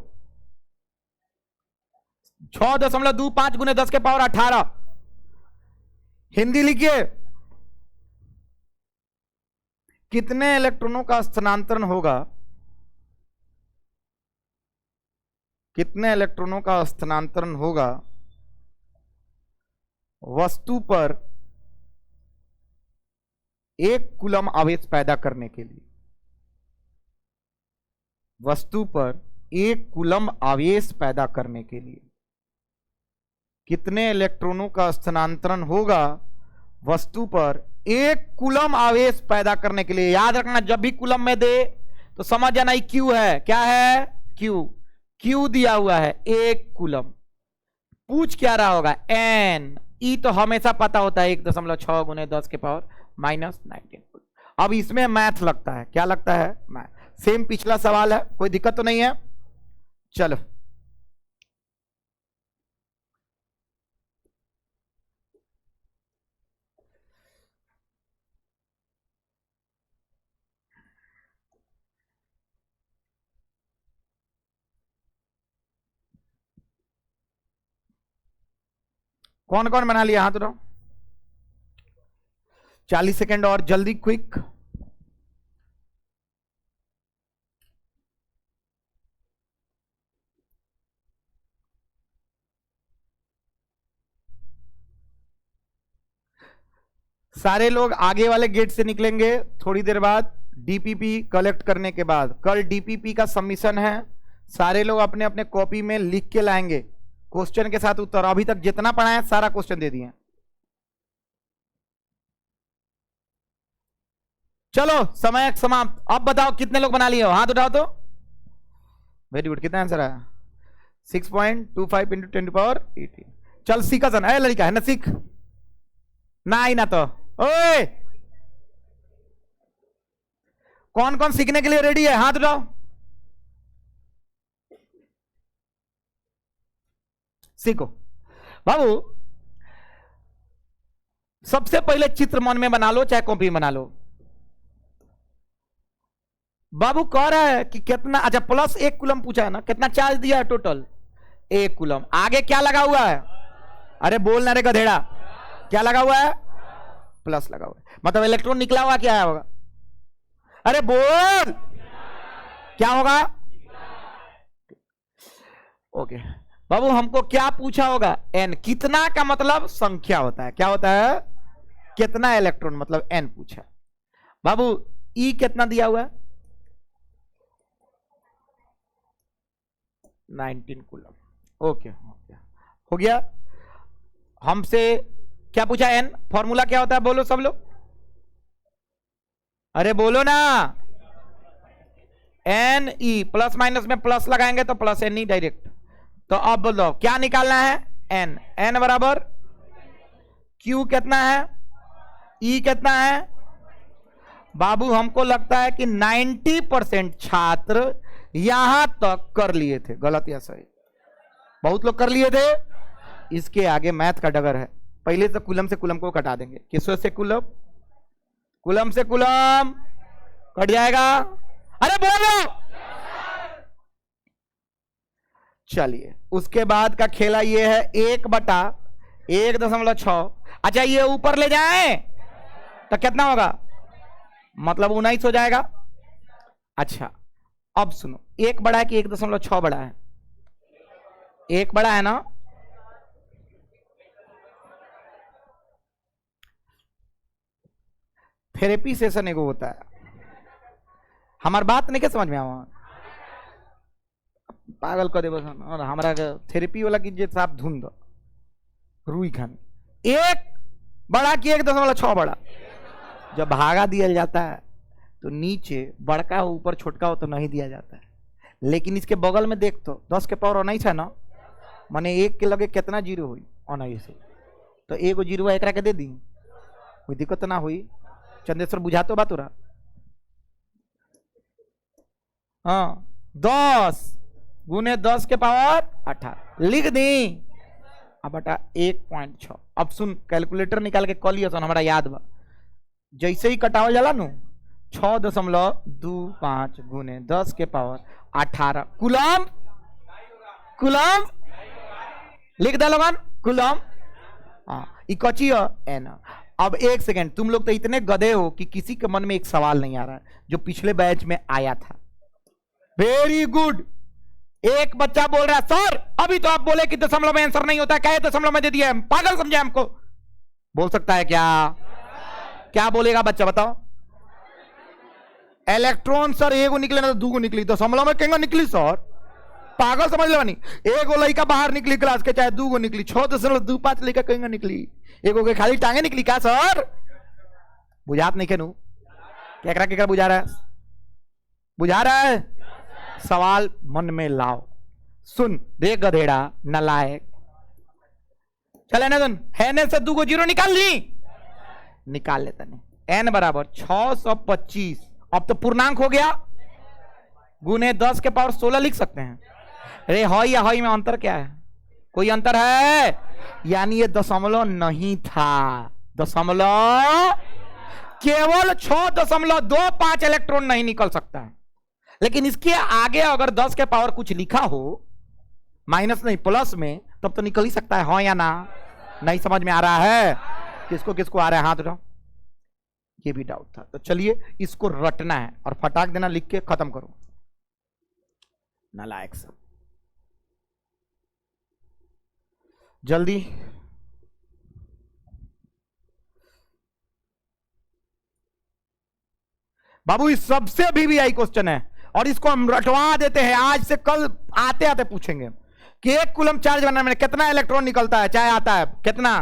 6.25 गुने 10 के पावर 18। हिंदी लिखिए। कितने इलेक्ट्रॉनों का स्थानांतरण होगा, कितने इलेक्ट्रॉनों का स्थानांतरण होगा वस्तु पर 1 कूलम आवेश पैदा करने के लिए? वस्तु पर 1 कूलम आवेश पैदा करने के लिए कितने इलेक्ट्रॉनों का स्थानांतरण होगा वस्तु पर 1 कूलम आवेश पैदा करने के लिए? याद रखना, जब भी कूलम में दे तो समझ जाना ही क्यू है। क्या है? क्यू। क्यू दिया हुआ है 1 कूलम। पूछ क्या रहा होगा? एन। ई तो हमेशा पता होता है, 1.6 गुने 10 के पावर -19। अब इसमें मैथ लगता है। क्या लगता है? मैथ। सेम पिछला सवाल है, कोई दिक्कत तो नहीं है। चलो कौन कौन बना लिया? हाथ उठाओ। 40 सेकेंड और, जल्दी, क्विक। सारे लोग आगे वाले गेट से निकलेंगे थोड़ी देर बाद, डीपीपी कलेक्ट करने के बाद। कल डीपीपी का सबमिशन है, सारे लोग अपने अपने कॉपी में लिख के लाएंगे क्वेश्चन के साथ उत्तर। अभी तक जितना पढ़ा है सारा क्वेश्चन दे दिए। चलो समय समाप्त। अब बताओ कितने लोग बना लिए हो? हाथ उठाओ तो। Very good. कितना आंसर आया? 6.25 इंटू 10⁻18। चल सीखा सन, है लड़का है ना, सीख ना आई ना तो। ओए कौन कौन सीखने के लिए रेडी है? हाथ उठाओ। सीखो बाबू। सबसे पहले चित्र मन में बना लो, चाहे कॉपी में बना लो। बाबू कह रहा है कि कितना, अच्छा प्लस 1 कूलम पूछा है ना, कितना चार्ज दिया है टोटल? 1 कूलम। आगे क्या लगा हुआ है? अरे बोल ना रे गधेड़ा, क्या लगा हुआ है? प्लस लगा हुआ है। मतलब इलेक्ट्रॉन निकला हुआ क्या होगा? अरे बोल, क्या होगा? ओके बाबू, हमको क्या पूछा होगा? एन। कितना का मतलब संख्या होता है। क्या होता है? कितना इलेक्ट्रॉन, मतलब एन पूछा। बाबू ई कितना दिया हुआ है? 19 कूलम। ओके हो गया। हमसे क्या पूछा? एन। फॉर्मूला क्या होता है? बोलो सब लोग, अरे बोलो ना। एन ई, प्लस माइनस में प्लस लगाएंगे तो प्लस एन ई डायरेक्ट। तो अब बोलो क्या निकालना है? एन। एन बराबर क्यू कितना है? ई कितना है? बाबू हमको लगता है कि 90% छात्र यहां तक कर लिए थे। गलत या सही? बहुत लोग कर लिए थे। इसके आगे मैथ का डगर है। पहले तो कूलम से कूलम को कटा देंगे। किससे से कूलम? कूलम से कूलम कट जाएगा। अरे बोलो। चलिए उसके बाद का खेला ये है 1/1.6। अच्छा ये ऊपर ले जाए तो कितना होगा? मतलब 19 हो जाएगा। अच्छा अब सुनो, 1 बड़ा है कि 1.6 बड़ा है? 1 बड़ा है ना। थेरेपी सेशन एगो होता है, हमारी बात नहीं क्या समझ में आवा? पागल कर दे बस। और हमारा थेरेपी वाला की जे साहब धुंध रुई खानी 1 बड़ा की 1.6 बड़ा। जब भागा दिया जाता है तो नीचे बड़का हो ऊपर छोटका हो तो नहीं दिया जाता है, लेकिन इसके बगल में देख तो 10 के पावर नहीं है ना, माने 1 के लगे कितना जीरो हुई अनाई से, तो 1 जीरो एक के दे दी, कोई दिक्कत ना हुई। चंदेश्वर बुझा तो बात हो रहा। हाँ 10 गुने 10 के पावर 18 लिख दी अब बटा 1.6। अब सुन कैलकुलेटर निकाल के कॉल लिया हमारा याद बा, जैसे ही कटावल जाला नु 6.25 गुने 10 के पावर 18 कूलम। कूलम लिख दे लोगन, कूलम। हाँ कची एन। अब 1 सेकेंड, तुम लोग तो इतने गधे हो कि किसी के मन में एक सवाल नहीं आ रहा है जो पिछले बैच में आया था। Very good. एक बच्चा बोल रहा है सर अभी तो आप बोले कि दशमलव में आंसर नहीं होता, क्या दशमलव में दे दिया, पागल समझे हमको। बोल सकता है क्या? क्या बोलेगा बच्चा बताओ? इलेक्ट्रॉन सर 1 निकले ना तो 2 निकली, दशमलव में कहेंगे निकली सर, पागल समझ लो। नहीं 1 लड़का बाहर निकली क्लास के, चाहे 2 निकली, 6.25 लड़का कहेंगे निकली, 1 के खाली टांगे निकली क्या सर? बुझात नहीं खेनू क्या बुझा रहा है? बुझा रहा है? सवाल मन में लाओ। सुन देख गधेड़ा नलायक, चले ना सुन है ने से 2 को जीरो निकाल ली, निकाल लेता नहीं। n बराबर 625, अब तो पूर्णांक हो गया, गुने 10 के पावर 16 लिख सकते हैं। अरे हई या हई में अंतर क्या है? कोई अंतर है? यानी ये दशमलव नहीं था, दशमलव केवल 6.25 इलेक्ट्रॉन नहीं निकल सकता है, लेकिन इसके आगे अगर 10 के पावर कुछ लिखा हो, माइनस नहीं प्लस में, तब तो निकल ही सकता है, हाँ या ना? नहीं समझ में आ रहा है? किसको किसको आ रहा है हाथ उठाओ। ये भी डाउट था, तो चलिए इसको रटना है और फटाक देना, लिख के खत्म करो। नालायक सब जल्दी। बाबू इस सबसे भी आई क्वेश्चन है और इसको हम रटवा देते हैं, आज से कल आते आते पूछेंगे कि 1 कूलम चार्ज बनाने में कितना इलेक्ट्रॉन निकलता है, चाहे आता है कितना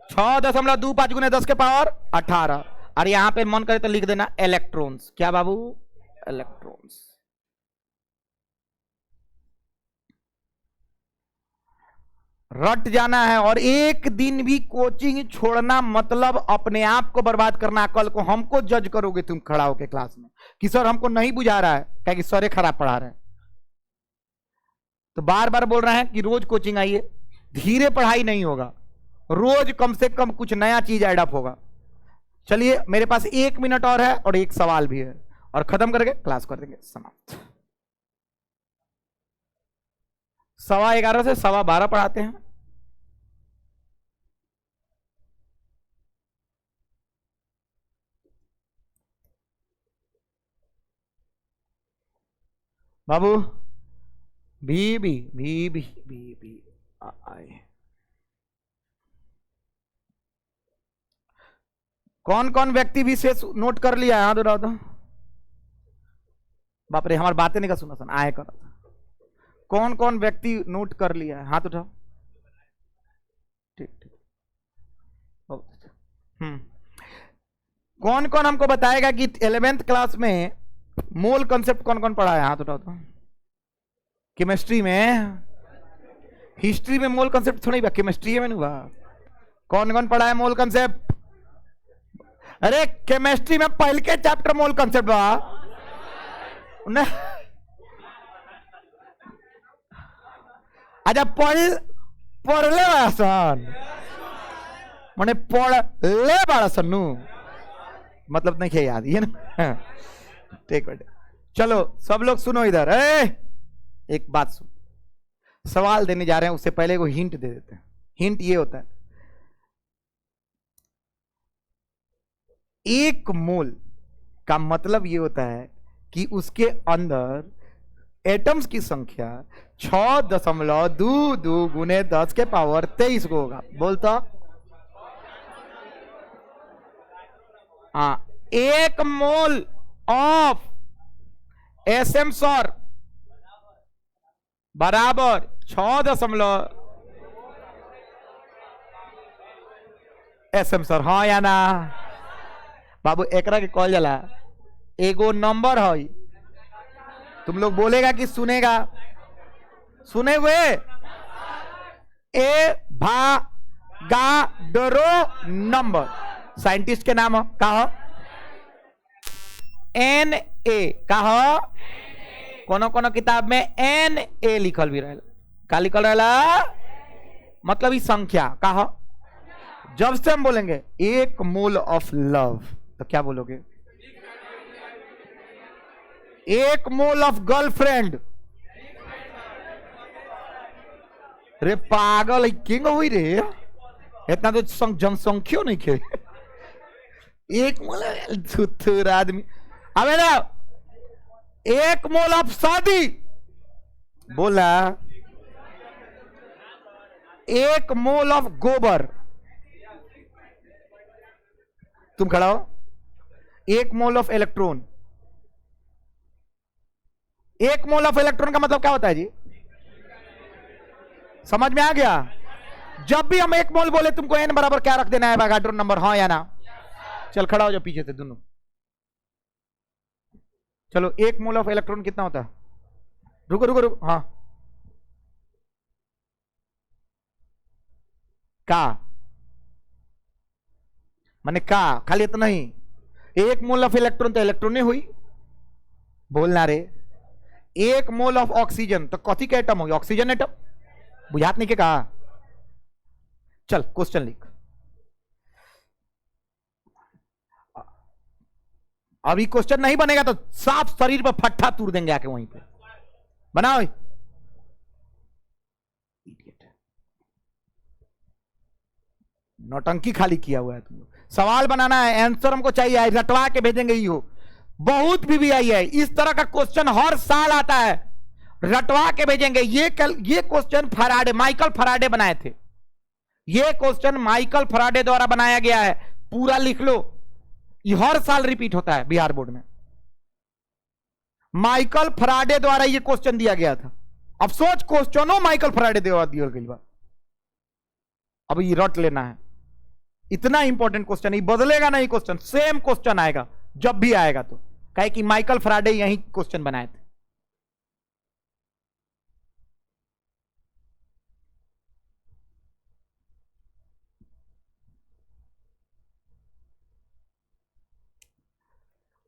6.25 गुने 10 के पावर 18। और यहां पे मन करे तो लिख देना इलेक्ट्रॉन्स। क्या बाबू? इलेक्ट्रॉन्स। रट जाना है, और एक दिन भी कोचिंग छोड़ना मतलब अपने आप को बर्बाद करना। कल को हमको जज करोगे तुम खड़ा होकर क्लास में कि सर हमको नहीं बुझा रहा है, क्या कि सर खराब पढ़ा रहे हैं। तो बार बार बोल रहे हैं कि रोज कोचिंग आइए, धीरे पढ़ाई नहीं होगा, रोज कम से कम कुछ नया चीज एडअप होगा। चलिए मेरे पास 1 मिनट और है और एक सवाल भी है और खत्म करके क्लास कर देंगे समाप्त। 11:15 से 12:15 पढ़ाते हैं। बाबू भी आए। कौन कौन व्यक्ति विशेष नोट कर लिया? हाथ उठाओ तो। बाप रे हमारी बातें नहीं का सुना सुना आए कर। कौन कौन व्यक्ति नोट कर लिया है? हाथ उठाओ। ठीक ठीक बहुत अच्छा। कौन कौन हमको बताएगा कि 11th क्लास में मोल कंसेप्ट कौन कौन पढ़ा है? हाथ उठाओ तो। केमिस्ट्री में, हिस्ट्री में मोल कंसेप्ट थोड़ी बा, केमिस्ट्री में नहीं बा। कौन कौन पढ़ा है मोल कंसेप्ट? अरे केमिस्ट्री में पहले के चैप्टर मोल कंसेप्ट बा अच्छा पढ़ले बासन मैंने पढ़ले बासन मतलब नहीं याद ये ना। ठीक है चलो सब लोग सुनो इधर। एक बात सुन, सवाल देने जा रहे हैं उससे पहले को हिंट दे देते हैं। हिंट ये होता है 1 मोल का मतलब ये होता है कि उसके अंदर एटम्स की संख्या 6.22 गुने 10 के पावर 23 को होगा। बोलता हाँ 1 मोल ऑफ एसएम सॉर बराबर 6 दशमलव एसएम सर, हाँ या ना बाबू? एकरा के कॉल जला एगो नंबर है, तुम लोग बोलेगा कि सुनेगा? सुने हुए ए भा गा डरो नंबर, साइंटिस्ट के नाम का हो एन ए का हो, कोनो कोनो किताब में एन ए लिखल भी रहेला, का लिखल रहेला? मतलब ई संख्या का हो। जब से हम बोलेंगे 1 मोल ऑफ लव तो क्या बोलोगे? 1 मोल ऑफ गर्लफ्रेंड। रे पागल किंग हुई रे, इतना तो जनसंख्या नहीं खे। 1 मोल आदमी। अब ना 1 मोल ऑफ शादी बोला, 1 मोल ऑफ गोबर, तुम खड़ा हो। 1 mole of electron, 1 mole of electron का मतलब क्या होता है जी? समझ में आ गया? जब भी हम 1 मोल बोले तुमको एन बराबर क्या रख देना है? एवोगाड्रो नंबर, हाँ या ना? चल खड़ा हो जाओ पीछे से दोनों। चलो 1 मोल ऑफ इलेक्ट्रॉन कितना होता है? रुको रुको रुको, हाँ का माने का खाली इतना ही। 1 मोल ऑफ इलेक्ट्रॉन तो इलेक्ट्रॉन ही हुई, बोलना रे। 1 मोल ऑफ ऑक्सीजन तो कथी का एटम होगी? Oxygen atom. बुझात नहीं के कहा? चल क्वेश्चन लिख। अभी क्वेश्चन नहीं बनेगा तो साफ शरीर पर फट्टा तूर देंगे आके वहीं पे। बनाओ। नौटंकी खाली किया हुआ है तुम। सवाल बनाना है, आंसर हमको चाहिए, रटवा के भेजेंगे ही हो। बहुत भी आई है इस तरह का क्वेश्चन, हर साल आता है, रटवा के भेजेंगे। ये क्वेश्चन फराडे, माइकल फराडे बनाए थे। ये क्वेश्चन माइकल फराडे द्वारा बनाया गया है, पूरा लिख लो। ये हर साल रिपीट होता है बिहार बोर्ड में। माइकल फराडे द्वारा ये क्वेश्चन दिया गया था। अब सोच, क्वेश्चनों माइकल फराडे द्वारा दिया गया। अब ये रट लेना है, इतना इंपॉर्टेंट क्वेश्चन, ये बदलेगा नहीं क्वेश्चन, सेम क्वेश्चन आएगा जब भी आएगा तो। कहे कि माइकल फराडे यही क्वेश्चन बनाए थे।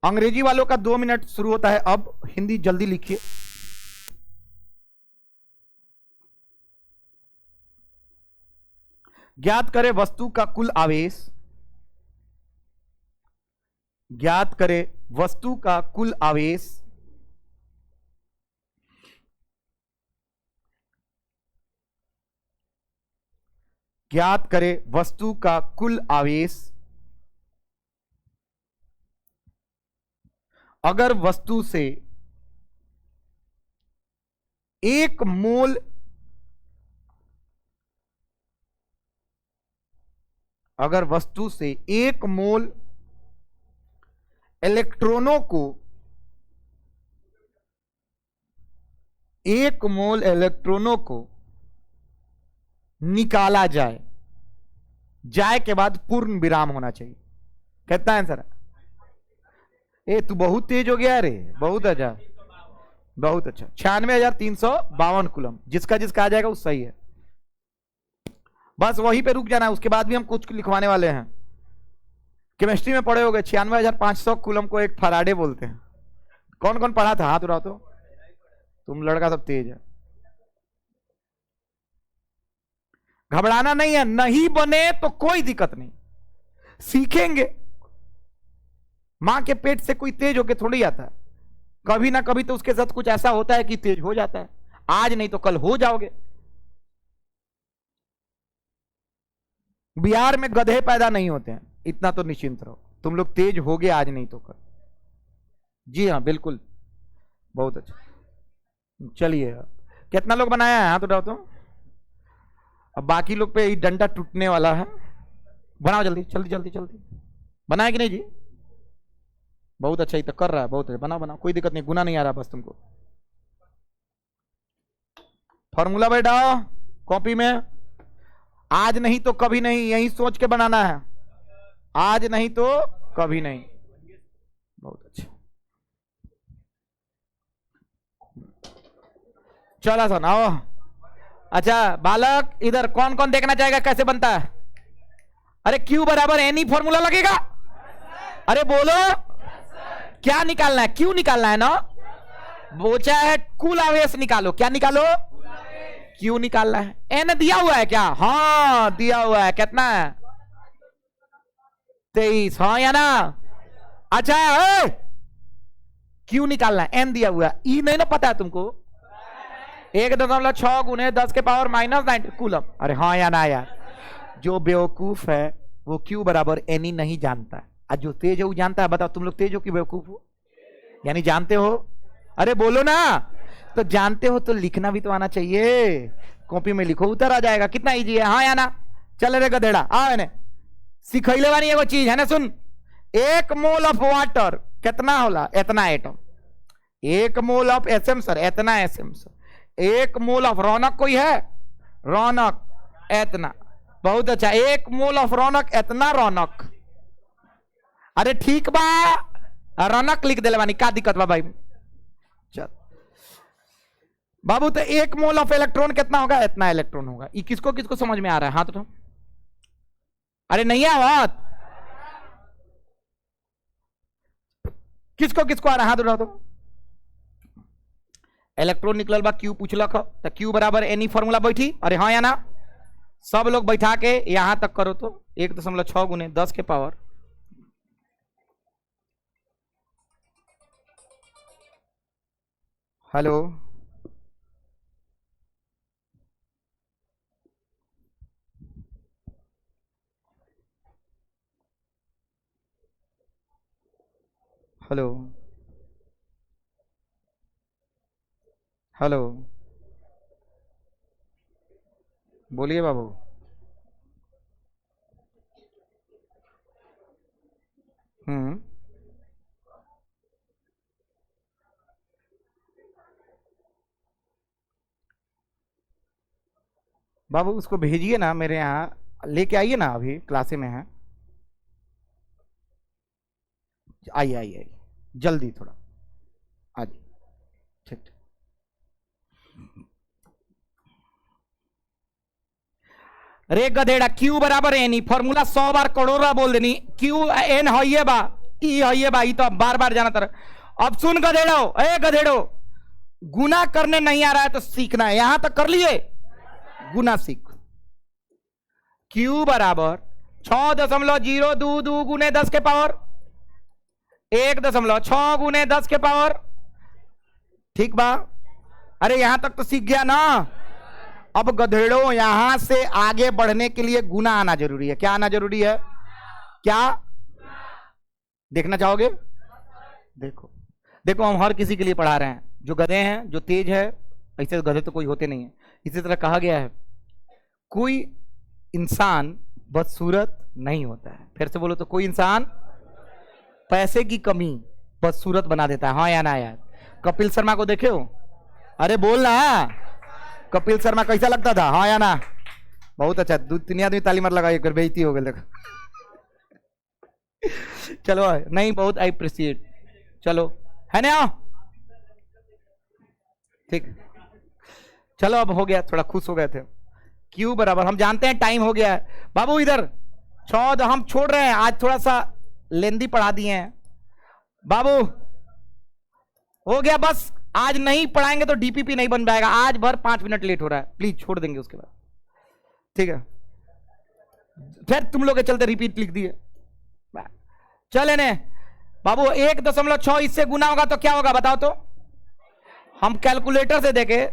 अंग्रेजी वालों का 2 मिनट शुरू होता है अब, हिंदी जल्दी लिखिए। ज्ञात करें वस्तु का कुल आवेश। ज्ञात करें वस्तु का कुल आवेश ज्ञात करें वस्तु का कुल आवेश अगर वस्तु से 1 मोल अगर वस्तु से 1 मोल इलेक्ट्रॉनों को 1 मोल इलेक्ट्रॉनों को निकाला जाए, जाए के बाद पूर्ण विराम होना चाहिए। कितना आंसर है? ए तू बहुत तेज हो गया रे, बहुत अच्छा, बहुत अच्छा। 96,352 कूलम, जिसका जिसका आ जाएगा वो सही है। बस वहीं पे रुक जाना है, उसके बाद भी हम कुछ लिखवाने वाले हैं। केमिस्ट्री में पढ़े होगे 96,500 कूलम को एक फराडे बोलते हैं। कौन कौन पढ़ा था? हाथ उठाओ तो। तुम लड़का सब तेज है। घबराना नहीं है, नहीं बने तो कोई दिक्कत नहीं, सीखेंगे। मां के पेट से कोई तेज होके थोड़ी आता है, कभी ना कभी तो उसके साथ कुछ ऐसा होता है कि तेज हो जाता है। आज नहीं तो कल हो जाओगे। बिहार में गधे पैदा नहीं होते हैं, इतना तो निश्चिंत रहो। तुम लोग तेज होगे आज नहीं तो कल। जी हाँ बिल्कुल, बहुत अच्छा। चलिए, कितना लोग बनाया है? हाथ उठाओ तो। अब बाकी लोग पे डंडा टूटने वाला है। बनाओ जल्दी जल्दी जल्दी जल्दी। बनाया कि नहीं जी? बहुत अच्छा, ही तो कर रहा है, बहुत अच्छा। बनाओ बनाओ, कोई दिक्कत नहीं, गुना नहीं आ रहा बस तुमको। फॉर्मूला बैठाओ कॉपी में। आज नहीं तो कभी नहीं, यही सोच के बनाना है। आज नहीं तो कभी नहीं। बहुत अच्छा, चलो सुनाओ। अच्छा बालक, इधर कौन कौन देखना चाहेगा कैसे बनता है? अरे Q बराबर एनी फॉर्मूला लगेगा? अरे बोलो, क्या निकालना है? Q निकालना है ना? बोचा है कुल आवेश निकालो। क्या निकालो? Q निकालना है। N दिया हुआ है क्या? हाँ दिया हुआ है। कितना है? 23। हाँ या ना? अच्छा Q निकालना है, N दिया हुआ है। E नहीं ना पता है तुमको? 1.6 गुने 10 के पावर -9 कूलम। अरे हाँ या ना यार? जो बेवकूफ है वो Q बराबर N नहीं जानता है, और जो तेज है वो जानता है। बताओ तुम लोग तेज हो कि बेवकूफ हो? यानी जानते हो? अरे बोलो ना। तो जानते हो तो लिखना भी तो आना चाहिए। कॉपी में लिखो, उतर आ जाएगा। कितना इजी है। हाँ या ना? चल रे गधेड़ा, आ ने सिखैले वाली एगो चीज है ना, सुन। 1 मोल ऑफ वाटर कितना होला? इतना atom. 1 mole of SM sir, इतना SM sir. 1 mole of Raunak कोई है? रौनक इतना। बहुत अच्छा। 1 मोल ऑफ रौनक इतना रौनक। अरे ठीक बा, रौनक लिख दे बानी, का दिक्कत बा भाई? चल बाबू, तो 1 मोल ऑफ इलेक्ट्रॉन कितना होगा? इतना इलेक्ट्रॉन होगा। ये किसको किसको समझ में आ रहा है? हाथ उठाओ। अरे नहीं आवत? किसको किसको आ रहा है? हाथ उठाओ तो। इलेक्ट्रॉन निकलल बा, Q पूछलक तो Q बराबर एनी फॉर्मूला बैठी। अरे हाँ या ना? सब लोग बैठा के यहां तक करो तो 1.6 गुने 10 के पावर। हेलो, हेलो, हेलो, बोलिए बाबू। बाबू उसको भेजिए ना मेरे यहाँ, लेके आइए ना, अभी क्लासे में है। आइए आइए आइए, जल्दी थोड़ा आज। ठीक। रे गधेड़ा, Q बराबर एनी फॉर्मूला 100 बार करोड़ा बोल देनी। Q N है बा, E है बा, ई तो बार बार जाना तरह। अब सुन गधेड़ो, ए गधेड़ो, गुना करने नहीं आ रहा है तो सीखना है। यहां तक कर लिए, गुना सीख। Q बराबर 6.02 गुने 10 के पावर 1.6 गुने 10 के पावर। ठीक बा? अरे यहां तक तो सीख गया ना? अब गधेड़ो, यहां से आगे बढ़ने के लिए गुना आना जरूरी है। क्या आना जरूरी है? क्या देखना चाहोगे? देखो देखो, हम हर किसी के लिए पढ़ा रहे हैं। जो गधे हैं, जो तेज है, ऐसे गधे तो कोई होते नहीं है। इसी तरह कहा गया है, कोई इंसान बदसूरत नहीं होता है। फिर से बोलो तो, कोई इंसान पैसे की कमी बदसूरत बना देता है। हाँ या ना यार? कपिल शर्मा को देखे हो? अरे बोल ना, कपिल शर्मा कैसा लगता था? हाँ या ना? बहुत अच्छा। 2-3 आदमी ताली मार लगा, कर बेइज्जती हो गई। देखो चलो, नहीं बहुत आई अप्रिशिएट। चलो है ना? ठीक, चलो अब हो गया, थोड़ा खुश हो गए थे। Q बराबर हम जानते हैं, टाइम हो गया है बाबू। इधर 14 हम छोड़ रहे हैं, आज थोड़ा सा लेंदी पढ़ा दिए हैं बाबू। हो गया बस, आज नहीं पढ़ाएंगे तो डीपीपी नहीं बन पाएगा। आज भर 5 मिनट लेट हो रहा है, प्लीज छोड़ देंगे उसके बाद। ठीक है? फिर तुम लोग के चलते रिपीट लिख दिए। चले ने बाबू, 1.6 इससे गुना होगा तो क्या होगा बताओ तो? हम कैलकुलेटर से देखे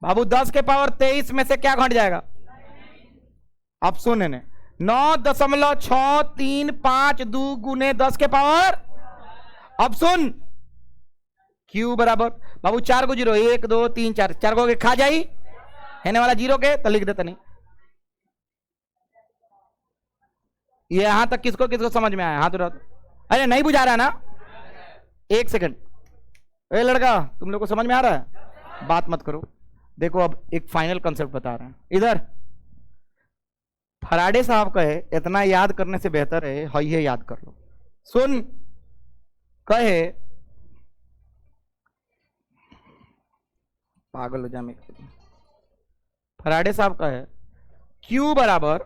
बाबू, 10 के पावर 23 में से क्या घट जाएगा? अब सुने ने, 9.635 गुने 10 के पावर। अब सुन, Q बराबर बाबू 4 को 0, 1 2 3 4, 4 को खा जाई है वाला 0 के, तो लिख देता नहीं। ये यहां तक किसको किसको समझ में आया? हाथ उठाओ। अरे नहीं बुझा रहा ना? 1 सेकंड। ए लड़का, तुम लोग को समझ में आ रहा है? बात मत करो। देखो अब एक फाइनल कंसेप्ट बता रहे हैं इधर। फराडे साहब कहे इतना याद करने से बेहतर है हई है याद कर लो। सुन, कहे पागल हो जा मैं। फराडे साहब कहे Q बराबर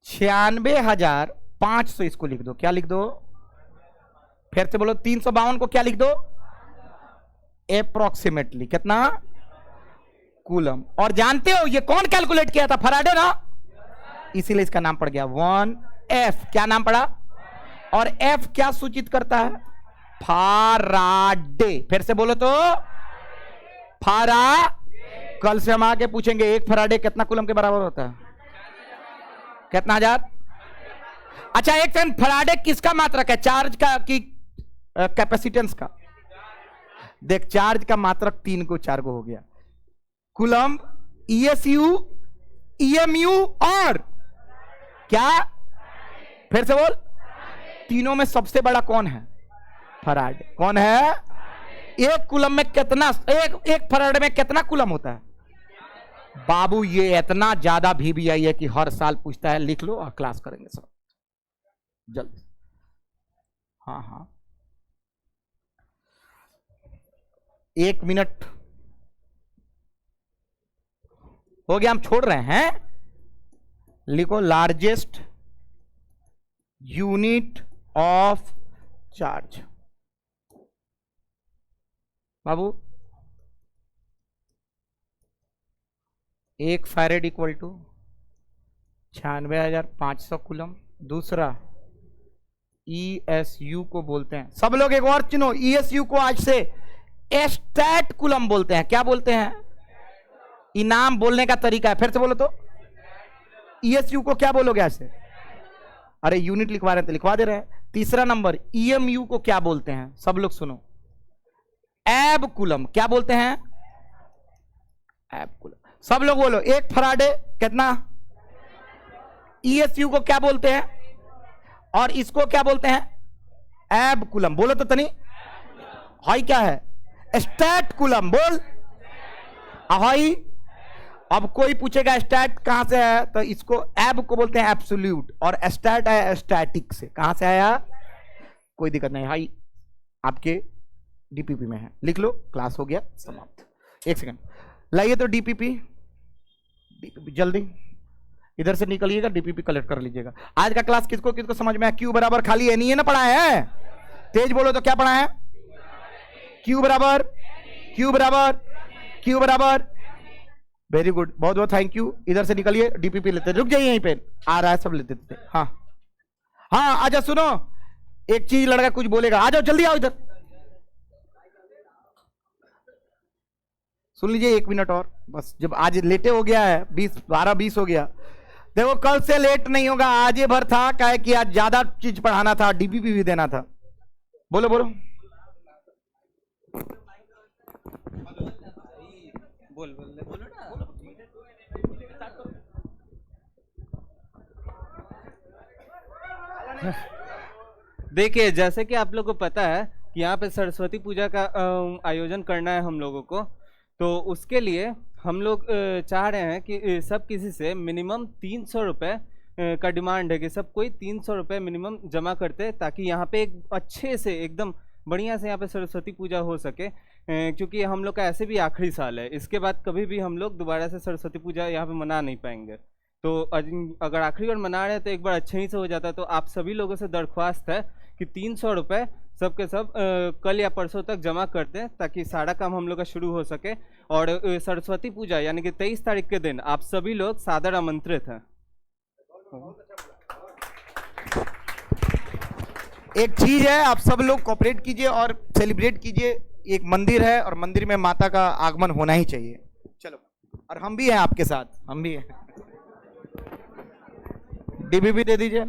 96,500, इसको लिख दो। क्या लिख दो? फिर से बोलो। 352 को क्या लिख दो? अप्रोक्सीमेटली कितना? कूलम। और जानते हो ये कौन कैलकुलेट किया था? फराडे ना, इसीलिए इसका नाम पड़ गया 1F। क्या नाम पड़ा? और F क्या सूचित करता है? फराडे। फिर से बोलो तो फारा। कल से हम आगे पूछेंगे एक फराडे कितना कूलम के बराबर होता है? कितना हजार? अच्छा एक सेकंड, फराडे किसका मात्रक है? चार्ज का कि कैपेसिटेंस का? देख, चार्ज का मात्रक 3 को 4 को हो गया। कूलम, ESU, EMU और क्या? फिर से बोल। तीनों में सबसे बड़ा कौन है? फराडे। कौन है? एक कूलम में कितना, एक फराडे में कितना कूलम होता है? बाबू ये इतना ज्यादा VBI है कि हर साल पूछता है। लिख लो और क्लास करेंगे सब जल्दी। हाँ हाँ, 1 मिनट हो गया, हम छोड़ रहे हैं। लिखो लार्जेस्ट यूनिट ऑफ चार्ज। बाबू 1 फैरेड इक्वल टू 96,500 कूलम। दूसरा ESU को बोलते हैं, सब लोग एक और चुनो, ESU को आज से स्टैट कूलम बोलते हैं। क्या बोलते हैं? इनाम बोलने का तरीका है। फिर से बोलो तो ESU को क्या बोलोगे ऐसे? अरे यूनिट लिखवा रहे हैं तो लिखवा दे रहे हैं। तीसरा नंबर EMU को क्या बोलते हैं? सब लोग सुनो, एब कूलम। क्या बोलते हैं? एब कूलम। सब लोग बोलो। 1 फराडे कितना? ESU को क्या बोलते हैं? और इसको क्या बोलते हैं? एब कूलम। बोलो तो तनी। हाई क्या है? Stat coulomb. बोल हाई। अब कोई पूछेगा स्टैट कहां से है, तो इसको एब को बोलते हैं एब्सोल्यूट, और स्टैट है स्टैटिक से। कहां से आया? कोई दिक्कत नहीं, हाई आपके DPP में है। लिख लो, क्लास हो गया समाप्त। 1 सेकंड लाइए तो DPP जल्दी इधर से निकलिएगा, DPP कलेक्ट कर लीजिएगा। आज का क्लास किसको किसको समझ में आया? Q बराबर खाली नहीं है ना पढ़ाए हैं? तेज बोलो तो क्या पढ़ाए हैं? Q बराबर, Q बराबर, Q बराबर। वेरी गुड, बहुत बहुत थैंक यू। इधर से निकलिए, DPP लेते। रुक जाइए यहीं पे, आ रहा है, सब लेते थे। हाँ हाँ, आजा। सुनो, एक चीज लड़का कुछ बोलेगा, आ जाओ जल्दी आओ इधर। सुन लीजिए 1 मिनट और बस। जब आज लेटे हो गया है 12-20 हो गया, देखो कल से लेट नहीं होगा। आज ये भर था क्या है कि आज ज्यादा चीज पढ़ाना था, DPP भी देना था। बोलो बोलो। बोल बोलो ना। देखिए, जैसे कि आप लोगों को पता है कि यहाँ पे सरस्वती पूजा का आयोजन करना है हम लोगों को, तो उसके लिए हम लोग चाह रहे हैं कि सब किसी से मिनिमम 300 रुपये का डिमांड है कि सब कोई 300 रुपये मिनिमम जमा करते, ताकि यहाँ पे एक अच्छे से एकदम बढ़िया से यहाँ पे सरस्वती पूजा हो सके। क्योंकि हम लोग का ऐसे भी आखिरी साल है, इसके बाद कभी भी हम लोग दोबारा से सरस्वती पूजा यहाँ पे मना नहीं पाएंगे। तो अगर आखिरी बार मना रहे हैं तो एक बार अच्छे ही से हो जाता है। तो आप सभी लोगों से दरख्वास्त है कि 300 रुपये सबके सब कल या परसों तक जमा कर दें, ताकि सारा काम हम लोग का शुरू हो सके। और सरस्वती पूजा यानी कि 23 तारीख के दिन आप सभी लोग सादर आमंत्रित हैं। एक चीज है, आप सब लोग कोऑपरेट कीजिए और सेलिब्रेट कीजिए। एक मंदिर है और मंदिर में माता का आगमन होना ही चाहिए। चलो, और हम भी हैं आपके साथ, हम भी हैं। DPP दे दीजिए।